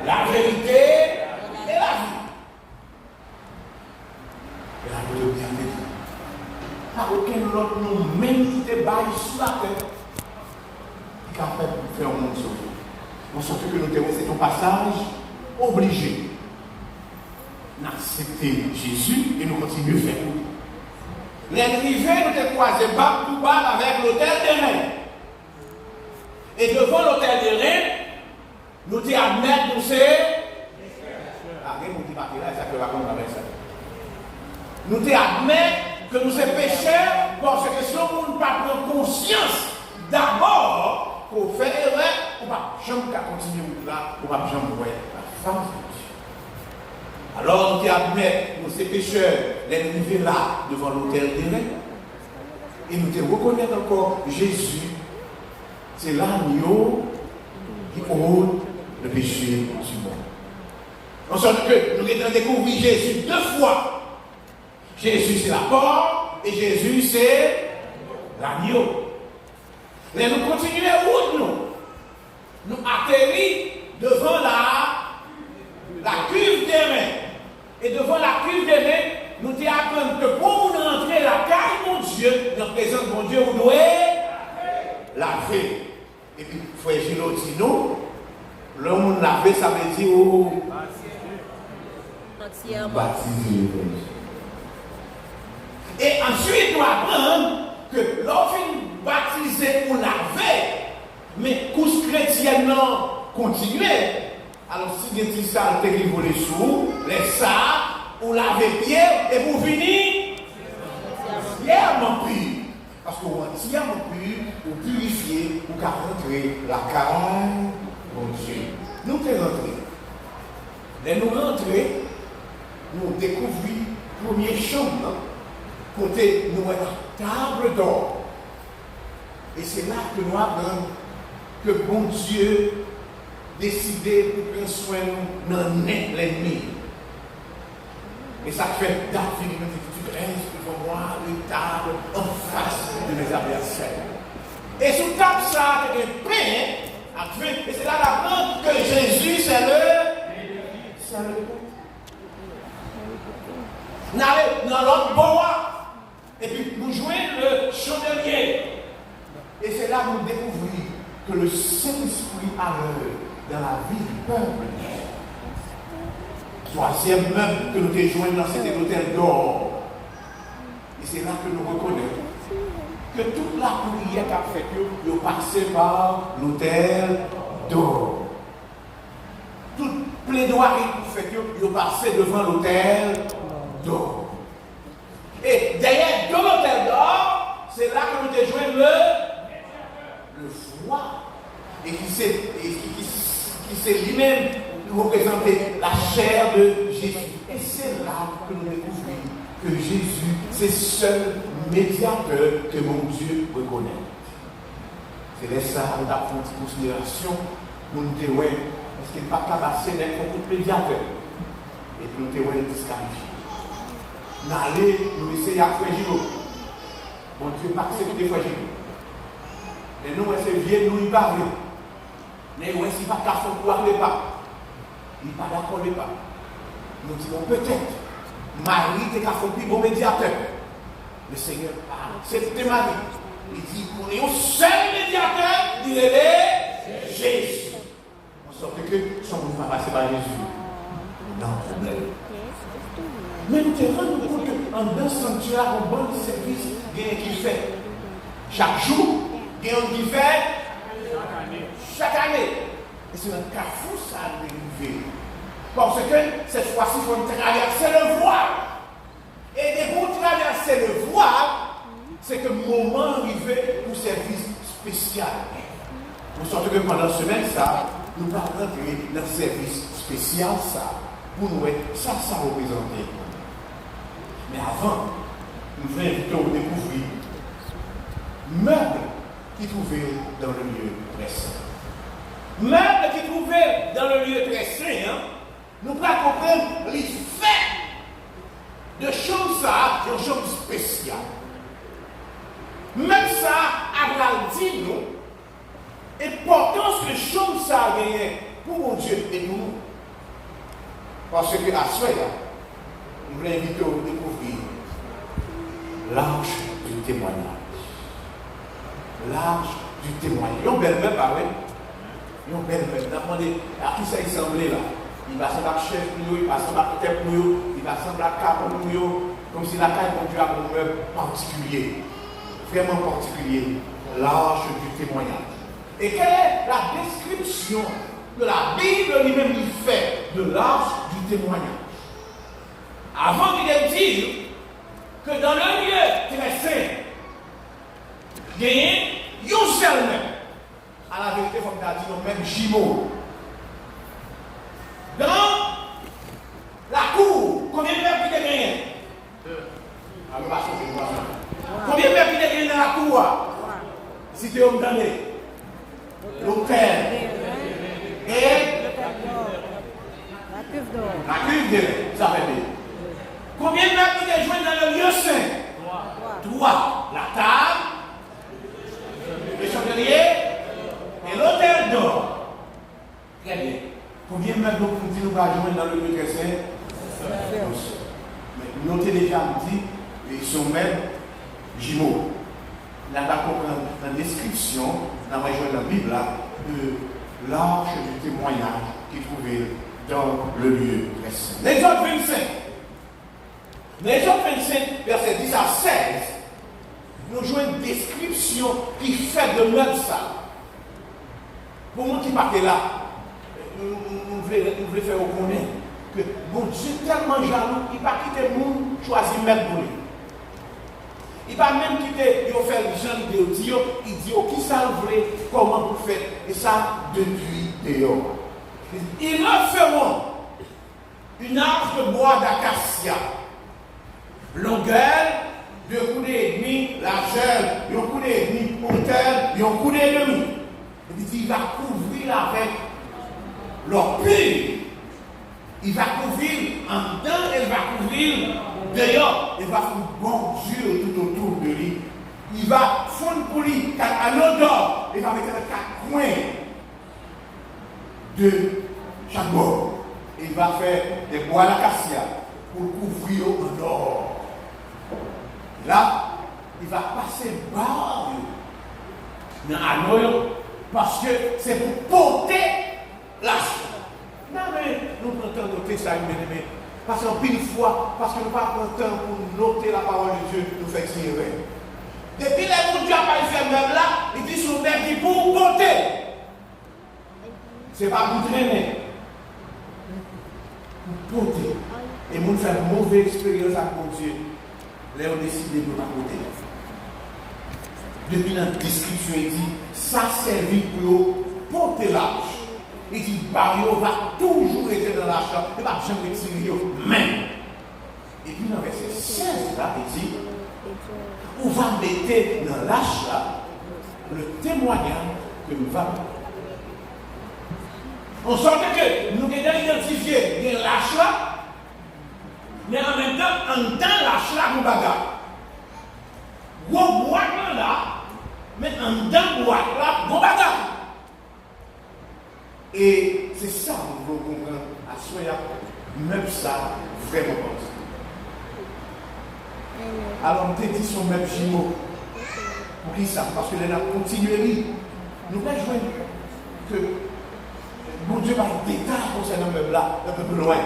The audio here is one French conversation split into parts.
la vérité et la vie. Et la Bible bien dit, pas aucun autre nom, même qui te baille sur la terre, qui a fait faire un monde sauvé. On sent que nous devons, c'est un passage obligé. Nous acceptons Jésus et nous continuons à faire. Les rivets, nous te croisés pas tout bas avec l'hôtel des reins. Et devant l'hôtel des reins, nous te admettons, nous c'est. Ah, rien nous dit pas là, ça peut pas comme avec ça. Nous te admettons que nous sommes pécheurs parce que si on ne pas prendre conscience d'abord pour faire erreur, on ne va jamais continuer là, on ne va jamais voir la femme de Dieu. Alors nous te admettons, nous sommes pécheurs, les arriver là devant l'autel des reins. Et nous te reconnaissons encore Jésus, c'est l'agneau qui ôte le péché du monde. En sorte que nous avons découvert Jésus deux fois. Jésus c'est la porte et Jésus c'est l'agneau. Mais nous continuons où nous atterrissons devant la cuve des reins. Et devant la cuve des reins, nous te apprenons que pour nous rentrer la caille, mon Dieu, dans la présence de mon Dieu, vous devez laver. Et puis, frère Gino dit nous, l'homme laver, ça veut dire baptiser. Et ensuite, nous apprenons que lorsqu'on baptisé ou laver, mais couche chrétienne non continuer. Alors, si vous dites ça, vous avez volé sous, les ça, ou laver pied, et vous finissez entièrement pur. Parce que vous entièrement pur, vous purifiez, vous rentrer la caille, mon Dieu. Nous sommes rentrés. Et nous rentrons, nous découvrons la première chambre, côté nous la table d'or. Et c'est là que nous apprenons que bon Dieu décidé pour prendre soin de nous dans l'ennemi. Et ça fait David, tu restes devant moi, une table en face de mes adversaires. Et sous table ça, il y a un pain, et c'est là d'apprendre que Jésus, c'est le dans l'autre bois, et puis nous jouons le chandelier. Et c'est là que nous découvrons que le Saint-Esprit a l'œuvre dans la vie du peuple. Troisième meuble que nous rejoignons dans cet hôtel d'or. Et c'est là que nous reconnaissons que toute la prière qu'a fait, nous passé par l'hôtel d'or. Toute plaidoirie que fait, nous passé devant l'hôtel d'or. Et derrière de l'hôtel d'or, c'est là que nous rejoignons le foie. Et qui s'est lui-même représenter la chair de Jésus. Et c'est là que nous découvrons que Jésus, c'est seul médiateur que mon Dieu reconnaît. C'est là ça, on a pris une considération, nous nous disons, parce qu'il n'est pas capable d'être beaucoup de médiateur. Et puis nous disons, disqualifié. Nous allons, nous essayons à faire Gino. Mon Dieu, pas accepter de faire Gino. Et nous, c'est vieux, nous y parlons. Mais où est-ce qu'il va faire son pouvoir les pas? Il n'est pas d'accord les pas. Nous disons peut-être, Marie était qu'à faire plus bon médiateur. Le Seigneur parle, c'était Marie. Il dit qu'on est au seul médiateur, il est Jésus. En sorte que son monde va passer par Jésus. Non, problème. Mais nous te rendons compte qu'en dans ce sanctuaire, un bon service, il y a qui fait. Chaque jour, il y a un qui fait. Chaque année. Et c'est un carrefour ça a dérivé. Parce que cette fois-ci, il faut traverser le voile. Et dès qu'on traverse le voile, c'est que le moment arrivé pour service spécial. Vous sortez que pendant la semaine, ça, nous allons rentrer dans le service spécial, ça, pour nous ça représenter. Mais avant, nous invitons à découvrir meubles qui trouvaient dans le lieu très saint. Meubles qui trouvaient dans le lieu très saint, nous pouvons comprendre les faits de choses ça, de choses spéciales. Même ça, Abraham dit nous, l'importance que choses ça a gagné pour mon Dieu et nous, Parce que à ce là, nous voulons inviter à découvrir l'arche du témoignage. L'arche du témoignage. Ils ont belle belle parlé. Ils ont belle belle. Demandez à qui ça y semblait là. Il va sembler chef pour nous, il va sembler tête pour nous, il va sembler cap pour nous, comme si la caille de Dieu a un meuble particulier. Vraiment particulier. L'arche du témoignage. Et quelle est la description que la Bible lui-même lui fait de l'arche du témoignage? Avant qu'il ait dit que dans le lieu très saint, il y a un seul même. À la vérité, il faut que tu aies dit même jumeau. Dans la cour, combien de mètres il y a gagné? Combien de mètres il y a gagné dans la cour? Si tu es homme d'année. L'hôtel. Et la cuve d'or. La cuve d'or, ça fait dire. Combien de mètres il y a joué dans le lieu saint? 3. La table, le chandelier et l'hôtel d'or. Très bien. Combien de mètres nous va jouer dans le lieu très saint? Mais notez déjà, on dit, ils sont même jumeaux. Là, dans la description, dans la Bible, de l'arche du témoignage qui est trouvée dans le lieu très saint. L'exode 25. L'exode 25, verset 10 à 16, nous jouons une description qui fait de même ça. Pour moi qui partait là, nous voulons faire reconnaître que bon Dieu est tellement jaloux, il ne va pas quitter le monde, choisir mettre pour lui. Il ne va même quitter, il va faire les gens de Dieu, il dit, qui ça voulait, comment vous faites, et ça depuis dehors. Ils leur feront une arche de bois d'acacia, longueur de coudée et demi, largeur de coudée et demi, hauteur de coudée et demi. Et puis il va couvrir avec leur pur. Il va couvrir en dedans, il va couvrir dehors. Il va faire une bordure tout autour de lui. Il va fondre pour lui à l'odeur. Il va mettre 4 coins de chaque bord. Il va faire des bois d'acacia pour couvrir en or. Là, il va passer par dans l'anneau parce que c'est pour porter l'arche. Non, mais nous prenons noter ça, bien-aimé. Parce qu'en pile fois, parce que nous n'avons pas le temps pour noter la parole de Dieu, nous faisons tirer. Depuis les Dieu n'a pas fait même là, il dit son père dit pour porter. Ce n'est pas pour traîner. Pour porter. Et nous faisons une mauvaise expérience avec Dieu. Là, on décide de ne pas porter. Depuis la description, il dit ça servit pour porter l'arche. Il dit, Bario va toujours être dans l'arche, il ne va jamais retirer même. Et puis dans le verset 16, là, il dit, on va mettre dans l'arche là le témoignage que nous allons. On sent que nous avons identifié l'arche là, mais en même temps, en dans l'arche là, nous bagarre. Gros boîte là, mais en dans boîte là, nous bagarre. Et c'est ça que nous voulons comprendre à Soya, même ça, vraiment important. Alors, on te dit son même jumeau. Pour qui ça? Parce que les gens continuent. Nous pouvons jouer que mon Dieu va en détail concernant le même là, un peu plus loin.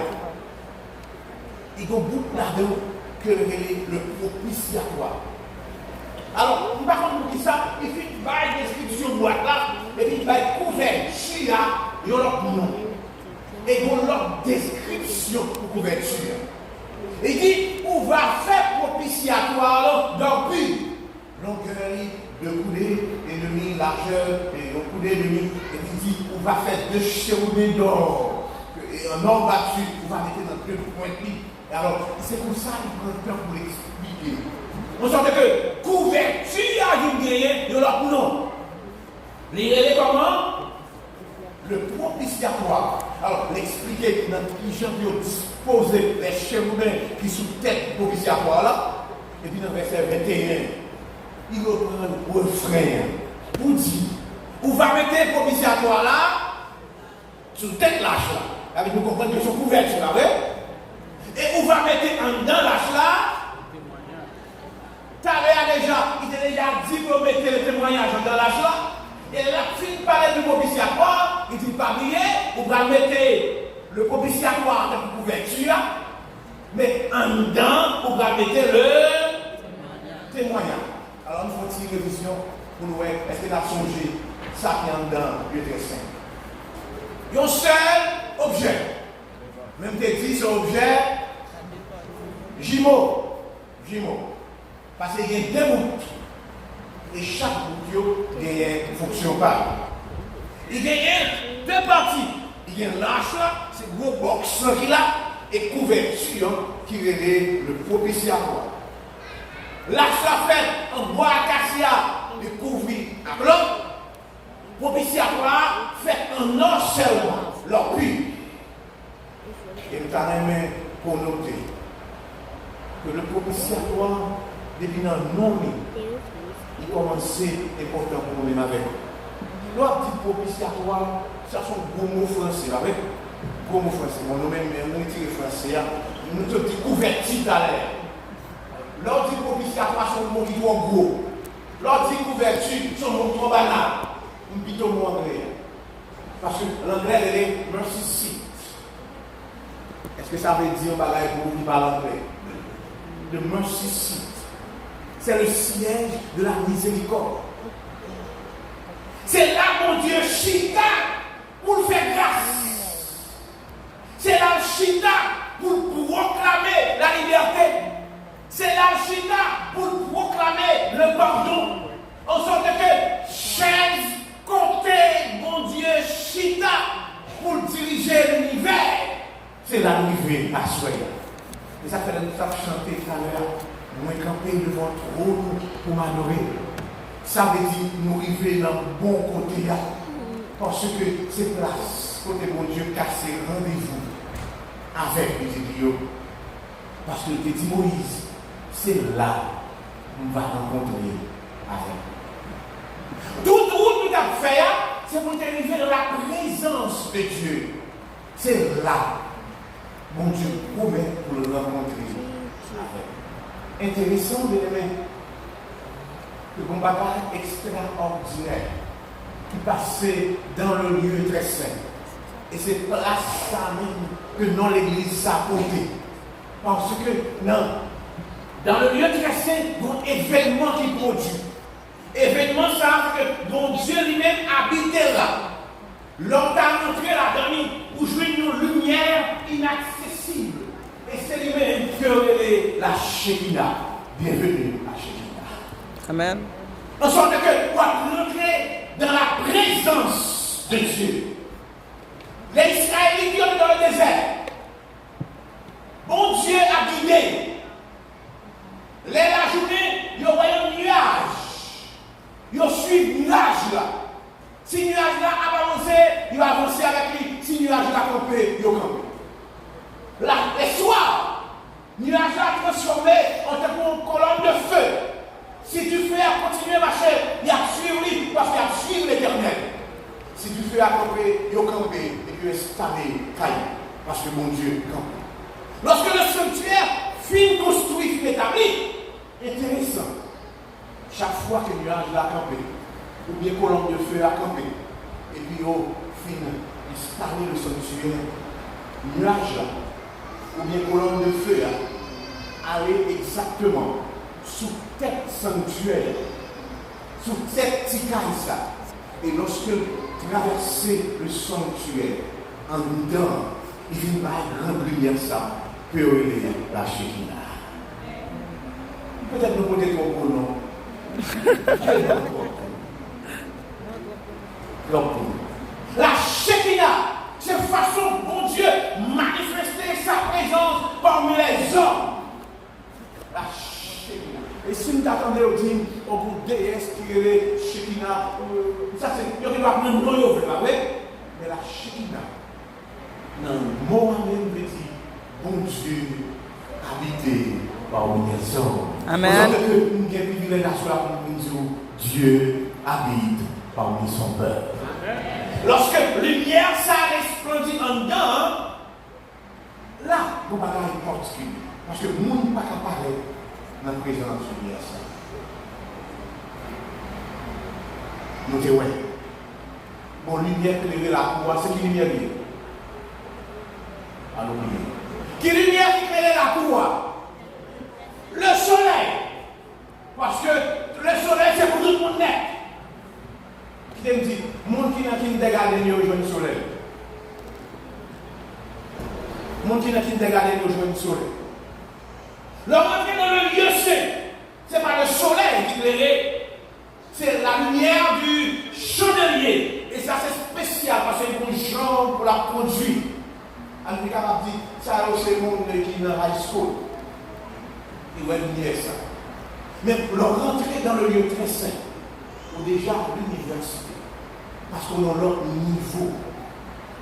Il y a beaucoup là-dedans que le propitiatoire. Alors, nous ne parlons pas de ça, il fait une description de boîte là, et puis il va être couvert, chia, il y a leur nom. Et il y a leur description pour couverture. Il dit, on va faire propitiatoire depuis longueur de coudée et demi, largeur et de coudée et demi. Et il dit, on va faire 2 chérubins d'or. Et un or battu, on va mettre dans 2 points. Et alors, c'est pour ça qu'il prend le temps pour l'expliquer. On sent que couverture a une gagné de leur nom. Les comment? Le propitiatoire. Alors, l'expliquer dans qui gens disposer les chérubins qui sous tête du propitiatoire là. Et puis dans le verset 21, il reprend le refrain pour dire, on va mettre le propitiatoire là, sous tête lâche là. Avec nous comprendre que son couverture, là, et on va mettre en dedans l'âge là. T'as déjà, il était déjà dit pour mettre le témoignage dans l'âge là. Et la fille parlait du propitiatoire, il dit pas briller, on va mettre le propitiatoire dans la couverture, mais en dedans, on va mettre le témoignage. Alors nous faisons une révision pour nous voir, est-ce que nous avons songé ça qui est en dedans, Dieu très saint. Il y a un seul objet. Même si dit ce objet, jumeau. Parce qu'il y a deux bouts. Et chaque bout a une fonction par. Il y a deux parties. Il y a l'arche là, c'est le gros box qui là, et couverture qui est le propitiatoire. L'arche là fait en bois acacia, il couvre à blanc. Propitiatoire fait en or seulement, l'or pur. Et nous avons pour noter que le propitiatoire, depuis dans le nom, il commence important pour nous avec. L'autre petit propitiatoire, ça sont gros mots français, avec gros mots français. Nous même on utilise français, nous te dit couverture à l'air. L'autre petit propitiatoire, sont mots qui sont gros. L'autre petit couverture, sont mots trop banal. Nous plutôt mot anglais. Parce que l'anglais, elle est mercy seat. Est-ce que ça veut dire bagaille pour vous qui parlent anglais? Le mercy seat. C'est le siège de la miséricorde. C'est là, mon Dieu, chita pour faire grâce. C'est là, chita pour proclamer la liberté. C'est là, chita pour proclamer le pardon. En sorte que chaise, côté, mon Dieu, chita pour diriger l'univers. C'est l'arrivée à soi. Et ça fait nous chanter tout à l'heure. Moi, camper devant le trône pour m'adorer. Ça veut dire nous arriver dans le bon côté là. Parce que c'est place, côté mon Dieu, casser rendez-vous avec les Dieu. Parce que le dit Moïse, c'est là qu'on va rencontrer avec. Toute route que nous avons fait, c'est pour arriver dans la présence de Dieu. C'est là, mon Dieu promet pour le rencontrer avec. Intéressant de l'aimer. Le combat extraordinaire qui passait dans le lieu très saint. Et c'est place ça même que non l'église s'est porté. Parce que dans le lieu très saint, il y a un événement qui produit. Événement ça, que mon Dieu lui-même habitait là. L'homme a montré là-dedans pour jouer une lumière inaccessible. Et c'est lui-même qui est la Shekinah. Bienvenue à Shekinah. Amen. En sorte que pour entrer dans la présence de Dieu. Les Israélites qui sont dans le désert. Bon Dieu a guidé. La journée, ils ont voyé un nuage. Ils ont suivi le nuage là. Si le nuage là a avancé, ils vont avancer avec lui. Si le nuage là a campé, ils ont campé. Là, les soirs, le nuage là a transformé en une colonne de feu. Si tu fais à continuer à marcher, il y a suivre lui, parce qu'il y a suivre l'éternel. Si tu fais à camper, il y a campé et puis installé, parce que mon Dieu campe. Lorsque le sanctuaire finit construit, finit établi, intéressant. Chaque fois que le nuage l'a campé, ou bien colonne de feu a campé, et puis il finit installer le sanctuaire, le nuage là, ou bien colonne de feu aller exactement sous tête sanctuaire, sous tête ticasa. Et lorsque traverser le sanctuaire en dedans, il vient par grande lumière ça, peut aller la Shekinah. Peut-être nous pouvons être au nom. La Shekinah, c'est façon, bon Dieu, manifester sa présence parmi les hommes. La Shekinah. Et si nous t'attendons au dire, au bout de déesse qui est Shekinah, ça c'est, il y a des gens qui n'ont pas mais la Shekinah, dans le mot même veut dire, bon Dieu, habité parmi les hommes. Amen. Parce que nous avons privilège à cela pour nous dire, Dieu habite parmi son peuple. Lorsque lumière ça resplendit en dedans, pour bagaille particulier. Parce que le monde n'est pas capable dans la présence de lumière. Nous disons, ouais. Bon, lumière éclairée la cour, c'est qui lumière liée? Alors, qui lumière qui éclaire la cour? Le soleil. Parce que le soleil, c'est pour tout le monde net. Qui te dit, le monde qui n'a qu'une dégagé, il y a le soleil. Le monde qui n'a qu'une dégagé, il y a le soleil. L'entrée dans le lieu saint, ce n'est pas le soleil qui éclaire, c'est la lumière du chandelier. Et ça, c'est spécial parce que c'est une jambe pour la conduire. On est capable de dire, ça, c'est le monde qui est dans la high school. Il va lumière ça. Mais leur rentrer dans le lieu très saint, ou déjà à l'université, parce qu'on a l'autre niveau.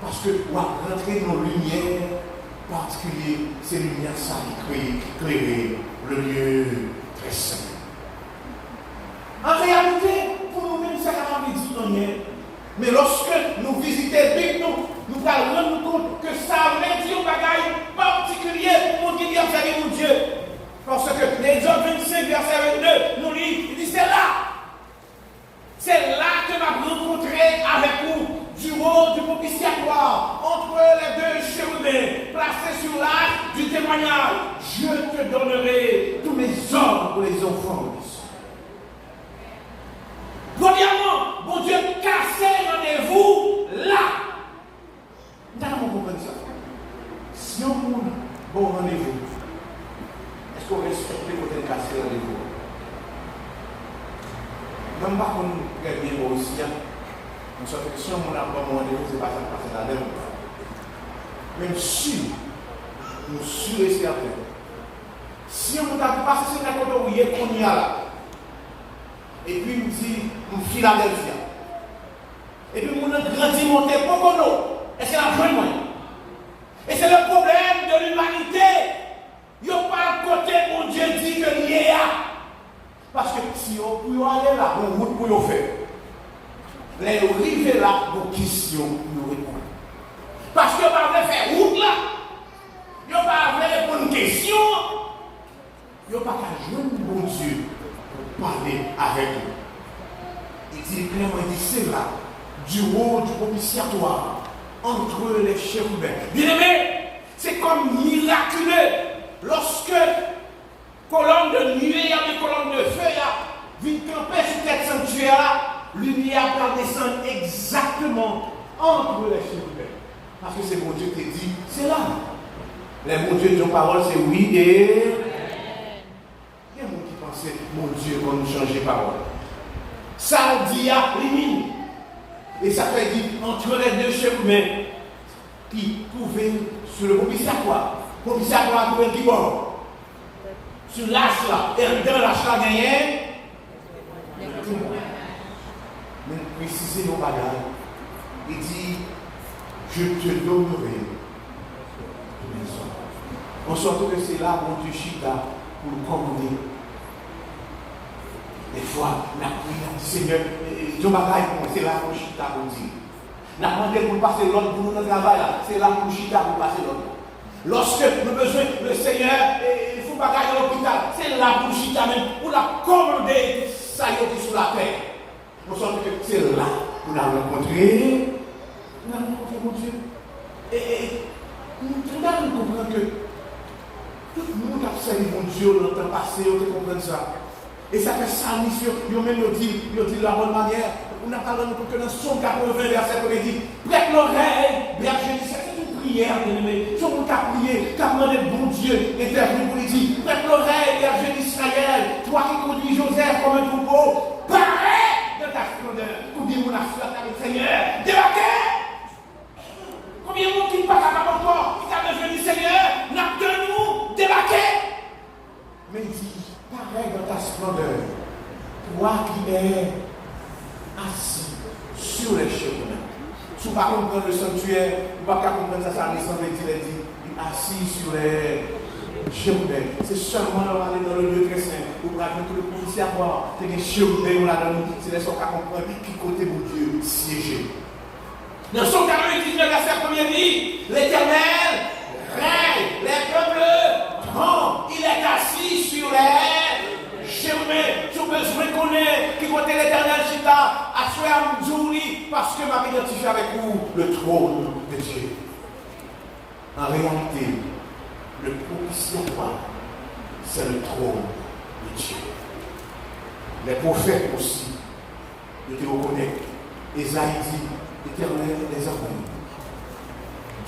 Parce que rentrer dans la lumière particulière, c'est lumière ça qui éclaire le lieu très saint. En réalité, pour nous-mêmes, ça n'a pas dit rien. Mais lorsque nous visitons Bible, nous allons rendre compte que ça veut dire un bagage particulier pour nous qui dit observer mon Dieu. Parce que les John 25, verset 22, nous lisons, il dit c'est là. C'est là que m'a rencontré avec vous du haut du propitiatoire, entre les deux chérubins, placés sur l'arche du témoignage. Je te donnerai tous mes ordres pour les enfants de l'Israël. Premièrement, bon Dieu, cassez rendez-vous là. Nous allons comprendre ça. Si on a un bon rendez-vous, est-ce qu'on respecte le côté cassé rendez-vous? Même pas qu'on regarde bien aussi, on sait que si on a un bon rendez-vous, ce n'est pas ça qui passe dans la même. Même si, nous sommes et certains, si on a passé sur la côte où il y a qu'on y a là, et puis il me dit, Philadelphia. Et puis on a grandi, monté, Pocono. Et c'est la vraie moyen. Et c'est le problème de l'humanité. Il n'y a pas un côté où Dieu dit que il y a. Parce que si on peut aller là, on route pour le faire. Les arriver là, pour question nous répondre. Parce que on va faire route là. Il n'y a pas répondre une question. Il n'y a pas qu'à jouer bon Dieu. Parler avec eux. Il dit clairement, il dit c'est là, du haut du propitiatoire, entre les chérubins. Bien aimé, c'est comme miraculeux lorsque colonne de nuée avec colonne de feu viennent camper sur cette sanctuaire là, lumière va descendre exactement entre les chérubins. Parce que c'est mon Dieu qui dit, c'est là. Les bons dieux de nos paroles, c'est oui et. C'est mon Dieu qu'on nous change les paroles. Ça dit à limite. Et ça fait dire entre les deux chérubins qui trouvaient sur le propitiatoire. Le propitiatoire trouvé qui bord. Sur l'âge là. Et dans l'âge là gagné. Mais préciser nos bagages. Il dit, je te donnerai. On sent que c'est là mon Dieu Chita pour nous commander. Des fois, la prière du Seigneur, c'est là pour chita pour dire. La demandé pour passer l'autre pour notre travail, c'est là pour chita pour passer l'autre. Lorsque nous avons besoin, le Seigneur, il faut pas gagner l'hôpital, c'est là pour chita même, pour la commander, ça y est sur la terre. Nous sommes que c'est là pour la rencontrer. Nous allons rencontrer mon Dieu. Et nous devons comprendre que tout le monde a observé mon Dieu dans le temps passé, on peut comprendre ça. Et ça fait ça, mission. Ils même dit la bonne manière. On a parlé que dans son 80 verset, on dit prête l'oreille, berger, c'est une prière, bien aimé. Tout le monde a prié, qui a demandé bon Dieu, intervenu pour lui dire prête l'oreille, berger d'Israël, toi qui conduis Joseph comme un troupeau, parais de ta splendeur. Pour dire mon affaire avec le Seigneur, débarquez. Combien de monde qui ne passe pas encore, qui a besoin du Seigneur, n'a de nous débarquer. Mais il dit, pareil dans ta splendeur, toi qui es assis sur les chemins. Si vous ne comprenez pas le sanctuaire, vous ne pouvez pas comprendre ça, il dit assis sur les chemins. C'est seulement aller dans le lieu très saint, vous pouvez tout le policier à voir, c'est des chemins, c'est les gens qui comprennent qui côté mon Dieu siéger. Dans son 99 verset 1er dit, l'Éternel règne, les peuples que m'a identifié avec vous le trône de Dieu. En réalité, le propitiatoire, c'est le trône de Dieu. Les prophètes aussi, je te reconnais, Esaïe dit, Éternel des armées,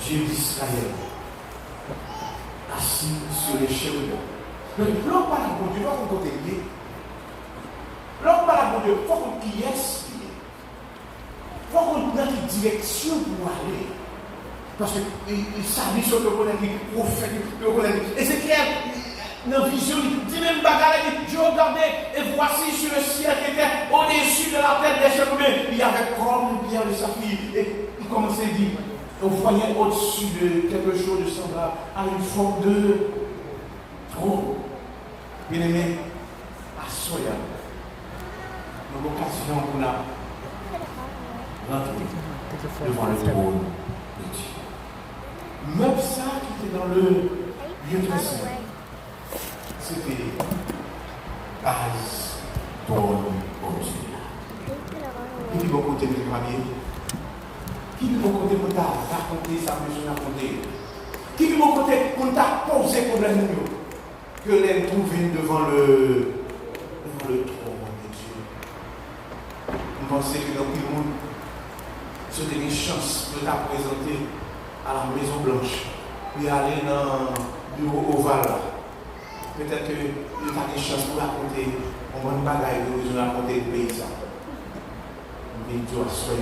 Dieu d'Israël, assis sur les chérubins. Donc, l'homme parle à bon Dieu, il faut qu'on côté lié. L'homme parle à bon Dieu, il faut qu'on pièce lié. Il faut qu'on dans quelle direction pour aller. Parce qu'il s'habille sur le prophète, le prophète. Ézéchiel, dans la vision, il dit même bagarre, il dit, je regardais, et voici sur le ciel qui était au-dessus de la tête des chérubins, il y avait comme une pierre de saphir. Et il commençait à dire, on voyait au-dessus de quelque chose de semblable à une forme de trône. Bien aimé, à Soya, dans l'occasion qu'on a rentré devant le trône de Dieu. Même ça qui était dans le lieu très saint, c'était base d'homme au Dieu. Qui dit beaucoup de famille? Qui dit beaucoup de monde à raconter sa besoin à raconter? Qui dit beaucoup de monde à poser problème que les trouver devant le trône de Dieu? Vous pensez que dans tout le monde, c'était une chance de la présenter à la Maison Blanche, puis aller dans le bureau ovale. Peut-être que vous avez une chance pour raconter un bon bagage que vous avez raconté le pays. Mais Dieu a souhaité.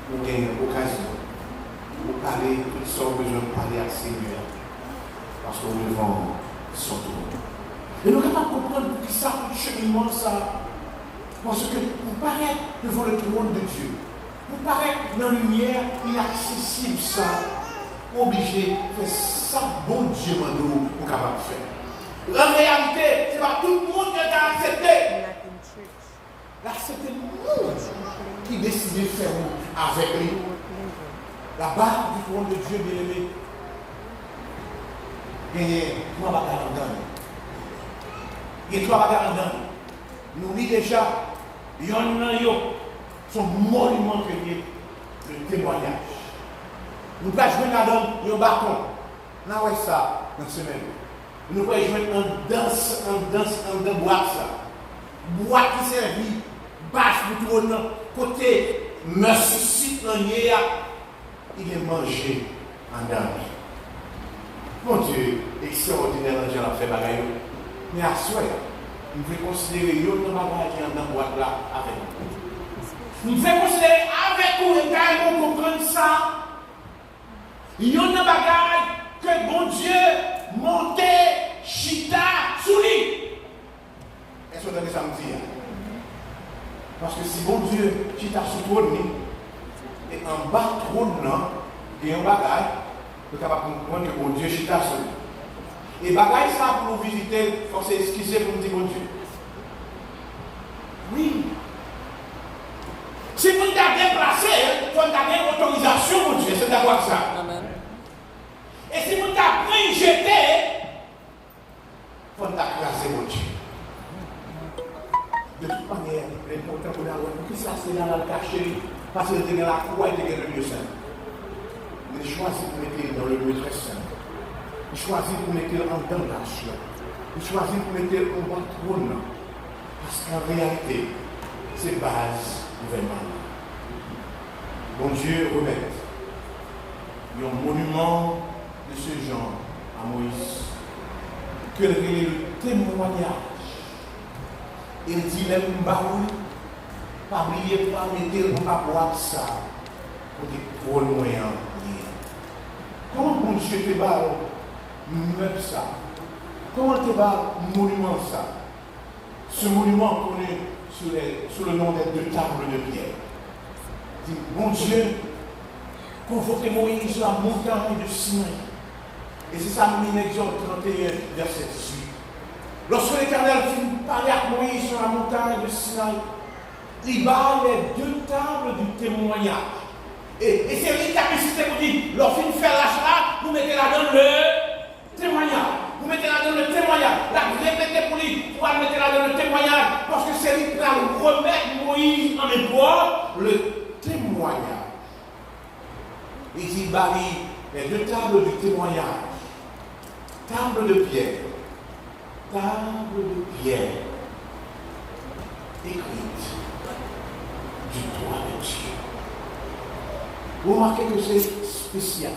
Vous avez une occasion pour parler, toutes sortes besoin de parler à Seigneur. Parce qu'on le vend son tour. Et nous sommes capables de comprendre que ça, le cheminement, ça. Parce que vous paraît devant le trône de Dieu. Vous paraît dans la lumière inaccessible, ça. Obligé de faire ça, bon Dieu, nous sommes capables de faire. En réalité, ce n'est pas tout le monde qui a accepté. L'accepter nous qui décide de faire avec lui. La barre du trône de Dieu, bien aimé. Il y a trois bagages en dedans. Il y a trois bagages en dedans. Nous dit déjà, il y en a son monument que le témoignage. Nous pouvons jouer là-dedans un bâton. Nous avons ça dans la semaine. Nous pouvons jouer en danse, boîte ça. Boîte qui servit, bâche pour tout le monde, côté, monsieur site dans il est mangé en dedans. Mon Dieu, extraordinaire dans la fait bagaille. Mais à soi, nous devons considérer les bagages qui sont dans la boîte là avec nous. Nous devons considérer avec nous et carrément comprendre ça. Il y a des bagages que bon Dieu montait, chita, sous lui. Est-ce que vous avez ça me dire? Parce que si bon Dieu chita sous trône, et en bas trône, il y a un bagage, vous êtes capable de comprendre que bon Dieu chita sur lui. Et bagage ça pour nous visiter, il faut s'excuser pour nous dire bon Dieu. Oui. Si vous êtes déplacé, il faut avoir une autorisation pour Dieu, c'est d'avoir ça. Amen. Et si vous êtes pris, jeté, il faut t'accraser mon Dieu. De toute manière, l'important pour la loi, pour qui ça c'est dans le cachet, parce que c'était dans la croix et c'était dans le lieu saint. Il choisit pour mettre dans le lieu très saint. Il choisit pour mettre en dedans l'arche. Il choisit pour mettre en bas trône. Parce qu'en réalité, c'est base gouvernement. Bon Dieu remet un monument de ce genre à Moïse. Que le témoignage. Il dit les mbaoui, pas oublier pas mettre en boîte ça pour des trop moyens. Comment bon Dieu te bat même ça? Comment te bat monument ça? Ce monument connu sous le nom des deux tables de pierre. Dit, mon Dieu, convoquez Moïse sur la montagne de Sinaï. Et c'est ça, nous Exode 31, verset 18. Lorsque l'Éternel finit de parler à Moïse sur la montagne de Sinaï, il bat les deux tables du témoignage. Et c'est lui qui a insisté pour dire, lorsqu'il fait l'achat, vous mettez là-dedans le témoignage. Vous mettez là-dedans le témoignage. La répétez pour lui, vous mettez là-dedans le témoignage. Parce que c'est lui qui va remettre Moïse en épreuve le témoignage. Il dit, les deux tables du témoignage. Table de pierre. Table de pierre. Écrite du droit de Dieu. Vous remarquez que c'est spécial.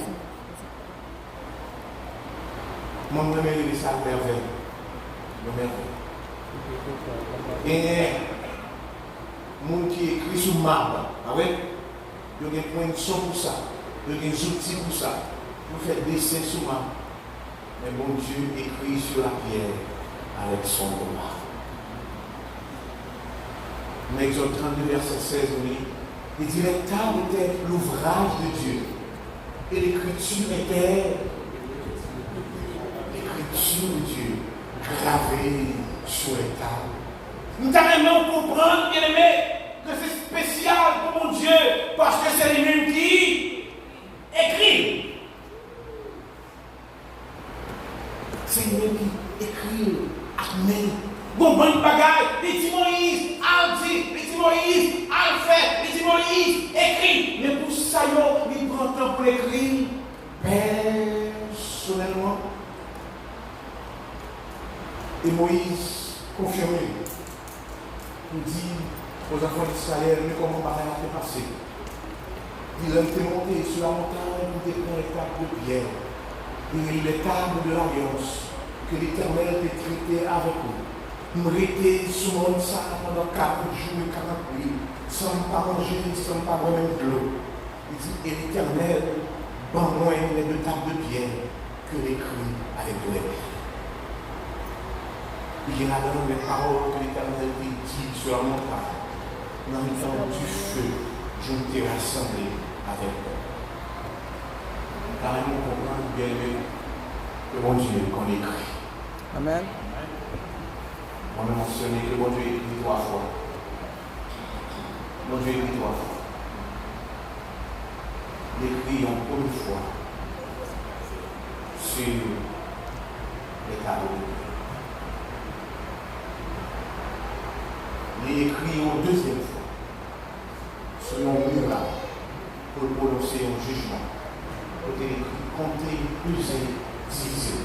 Mon nom est ça merveille. Le merveille. Et monde qui écrit sous marbre, il y a des points de son pour ça, il y a des outils pour ça. Vous faites dessin sous marbre. Mais mon Dieu écrit sur la pierre avec son doigt. En Exode 32, verset 16, il dit, les tables étaient l'ouvrage de Dieu. Et l'écriture était l'écriture de Dieu gravée sur les tables. Nous devons comprendre, bien aimé, que c'est spécial pour mon Dieu, parce que c'est lui-même qui écrit. C'est lui-même qui écrit. Amen. Bon, bonne bagaille, il dit Moïse, al dit, il dit Moïse, al fait, il dit Moïse, écrit. Mais pour ça, il prend le temps pour écrire personnellement. Et Moïse confirme. Il dit aux enfants d'Israël, mais comment Marie a fait passer. Il a été monté sur la montagne, il déprend les tables de pierre. Et les tables de l'alliance que l'Éternel était traité avec eux. Nous étions sous mon sac pendant 40 jours et 40 nuits, sans pas manger, sans pas boire même de l'eau. Il dit, et l'Éternel, ban loin les deux tables de pierre que l'écrit avec de l'épée. Il y a là les paroles que l'Éternel dit sur la montagne. Dans le temps du feu, je t'ai rassemblé avec eux. Car nous comprenons bien que mon Dieu qu'on écrit. Amen. On a mentionné que mon Dieu écrit 3 fois. Mon Dieu écrit 3 fois. Il écrit en une fois sur les tables de pierre. Il écrit en deuxième fois sur un muraille pour prononcer un jugement. Pour écrit, compter, peser, diviser.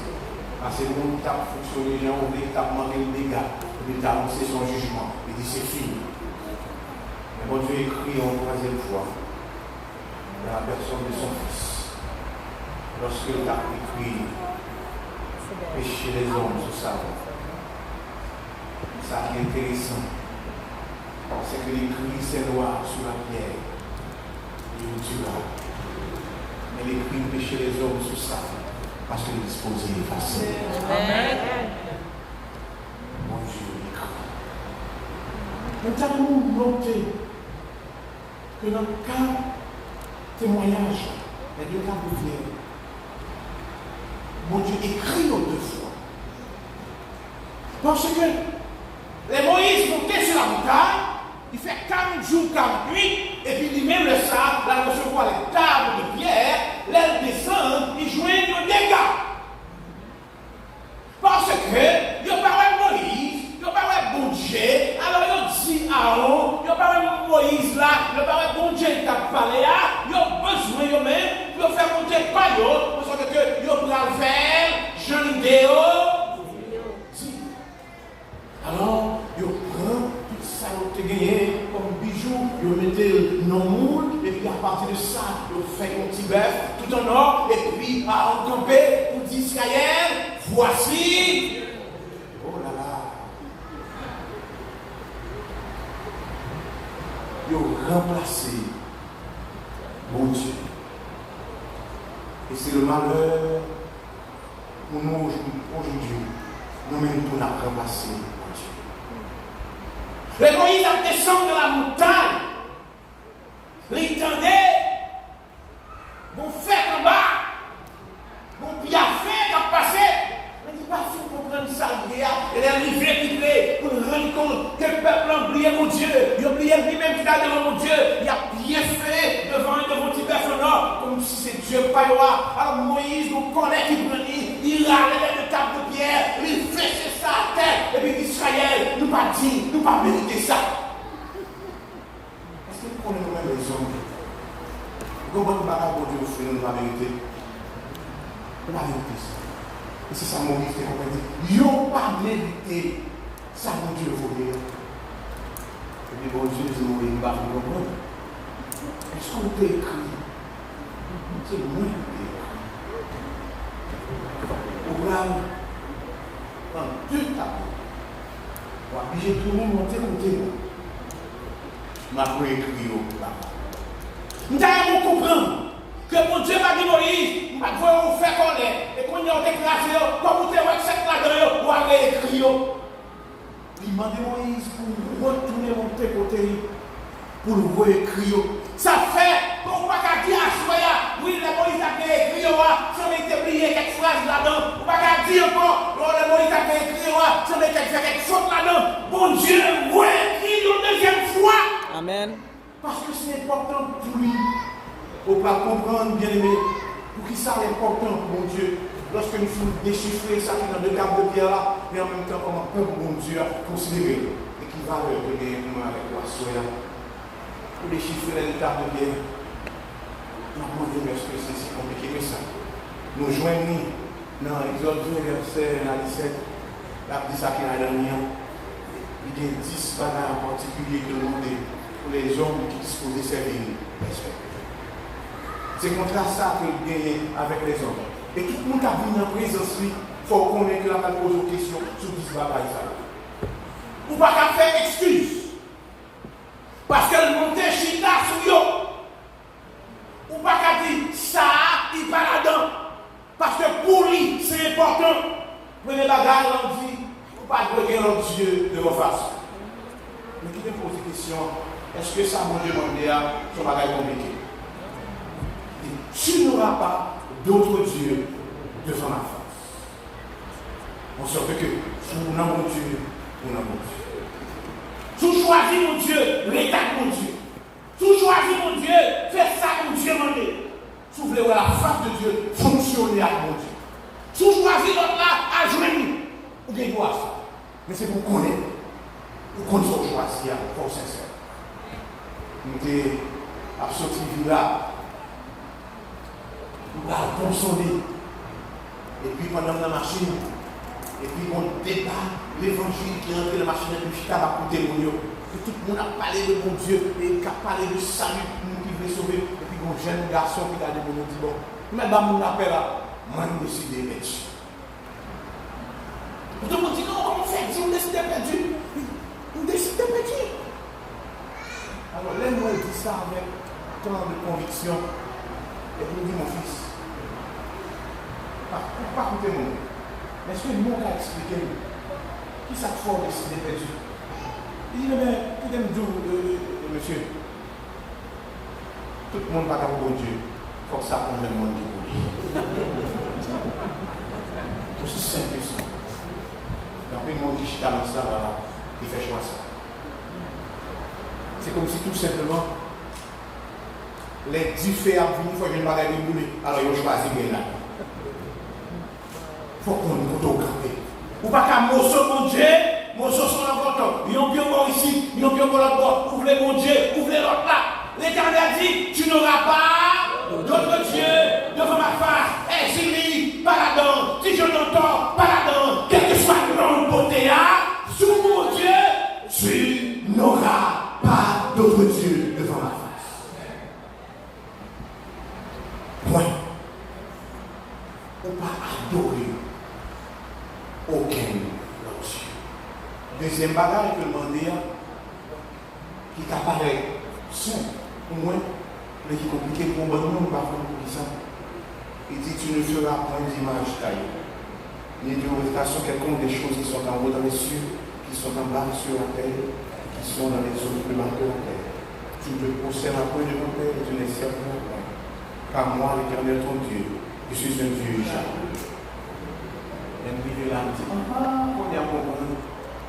Parce que le monde a fonctionné, les gens ont manqué le dégât, et il a annoncé son jugement. Il dit c'est fini. Mais bon Dieu écrit en troisième fois dans la personne de son fils. Lorsqu'il a écrit pécher les hommes sur sa voie. Ça qui est intéressant, c'est qu'il écrit ses lois sur la pierre. Il le tuera. Mais il écrit pécher les hommes sur sa voie. Parce que le disposé est facile. Amen. Mon Dieu écrit. Nous avons noté que dans le cas témoignage, les deux cas de pierre, mon Dieu écrit aux 2 fois. Parce que les Moïse montaient sur la montagne, il fait 40 jours, 40 nuits, et puis lui-même le sable, là, recevoir les tables de pierre, l'aile descend, il joignent aux dégâts. Parce que, il n'y a pas Moïse, il n'y a pas bon Dieu, alors il dit Aaron, il n'y a pas Moïse là, il n'y a pas bon Dieu qui a parlé là, il y a besoin de même, il faut faire monter par eux, parce que il y a le faire, je l'idéo. Alors, il prend tout ça que tu as gagné comme bijou, il met non moule, et puis à partir de ça, il fait un petit bœuf tout en or, et puis à encamper pour dire Israël, voici. Oh là là. Il a remplacé mon Dieu. Et c'est le malheur pour nous aujourd'hui. Nous-mêmes, nous n'avons remplacé. Les Moïse a descendu de la montagne. Il tendait. Bon fait en bas. Bon bien fait à passer. Mais il n'est pas fou pour prendre ça. Il est arrivé pour rendre compte que le peuple a oublié mon Dieu. Il a oublié lui-même qui est devant mon Dieu. Il a bien fait devant petit personnage. Comme si c'est Dieu pas là. Alors Moïse nous connaît qui prend. Il râlait de table de pierre. Il fait ça à terre. Et puis Israël, nous pas dit, nous pas mérité ça. Est-ce que nous connaissons Comment on va bon Dieu offrir la vérité? La vérité. Et c'est ça mon livre qui dit. Yo pas mérité ça mon Dieu voulait. Et puis bon Dieu dit nous il va vous comprendre. Est-ce qu'on peut écrire? C'est moi qui écrit. Au programme, dans deux tableaux, on va obliger tout le monde monter côté. Ma écrit au programme. Nous allons comprendre que mon Dieu m'a dit Moïse, m'a dit faire connaître et qu'on y a déclaré comme vous avez cette là-dedans, ou avez écrit. Il m'a dit Moïse pour retourner mon côté pour le réécrire. Ça fait qu'on va dire à Soya, oui, le Moïse a écrit, si on a oublié quelques phrases là-dedans, on va dire encore, le Moïse a écrit, si on a fait quelque chose là-dedans, mon Dieu réécrit une deuxième fois. Amen. Parce que c'est important pour lui. Pour comprendre, bien aimé, pour qui ça est important pour mon Dieu. Lorsque nous sommes déchiffrés, ça qui est dans le cadre de pierre là, mais en même temps, comment mon Dieu a considéré l'équivalent de l'élément avec la soya. Pour déchiffrer les tables de pierre. Nous demandons est-ce que c'est si compliqué que ça. Nous joignons dans Exode 2, verset 17, la dit ça qui est dans le mien. Il y a 10 bagages en particulier que nous demandons pour les hommes qui disposent de servir. C'est contre ça que nous gagnons avec les hommes. Et tout le monde a vu dans la présence, il faut connaître que la personne pose une question sur 10 bagages. Ou pas qu'à faire excuse. Parce que le monte chita sur eux. Ou pas qu'à dire ça, il pas là-dedans. Parce que pour lui, c'est important. Prenez la bagages, on dit, ou pas regarder l'autre Dieu de vos faces. Mais qui te pose une question, est-ce que ça, mon Dieu, mon Dieu, c'est un bagage compliqué? Tu n'auras pas d'autre Dieu devant ma face. En sorte que tu n'as mon Dieu, mon Dieu. Tu choisis mon Dieu, l'état mon Dieu. Tu choisis mon Dieu, fais ça mon Dieu m'a dit. Tu voulais voir la face de Dieu fonctionner avec mon Dieu. Tu choisis l'autre là à joindre. Ou bien voir ça. Mais c'est pour connaître. Pour qu'on soit choisi, pour sincère. Nous sommes absolument là. Nous allons consommer. Et puis pendant la machine, et puis on débat l'évangile qui est entré dans la machine et puis va coûter mon Dieu. Tout le monde a parlé de mon Dieu et a parlé de salut pour nous qui veut sauver. Et puis mon jeune garçon qui a dit mon dit bon, mais mon appel là, moi je décide de mettre. Tout le monde dit non, comment on fait? Si on décide de perdu, on décide de perdu. Alors là, moi je dis ça avec tant de conviction. Et vous dit mon fils, pas écouter mon. Est-ce que nous a expliqué qui ça fait décider de perdu? Il dit, mais tout aime dire, monsieur, tout le monde va avoir bon Dieu. Il faut que ça prenne le monde du coup. C'est aussi simple que ça. Donc, il m'a dit, je suis dans ça, voilà, il fait choix ça. C'est comme si tout simplement, les 10 faits à venir, il faut que je ne m'arrête de bouler. Alors, ils ont choisi bien là. Il faut qu'on nous photographe. Ou pas qu'à Mosso, mon Dieu, Mosso sont là-bas. Ils ont bien encore ici, ils ont bien encore là-bas. Ouvrez mon Dieu, ouvrez l'autre là. L'Éternel a dit, tu n'auras pas d'autre Dieu devant ma face. Et si pas là-dedans, si je n'entends pas là-dedans, quelle que soit la grande beauté, sous mon Dieu, tu n'auras pas d'autre Dieu devant ma face. Point. On ne va pas adorer aucun autre Dieu. Deuxième bagage que le monde qui t'apparaît simple, au moins, mais qui est compliqué pour bon monde, pas pour ça. Il dit tu ne feras point d'image taillée, ni de représentation quelconque des choses qui sont en haut dans les cieux, qui sont en bas sur la terre, qui sont dans les eaux plus bas de la terre. Tu ne te possèderas point de mon père et tu ne les serviras point. Car moi, l'Éternel ton Dieu, je suis un Dieu jaloux. Et puis il a dit, on y a compris.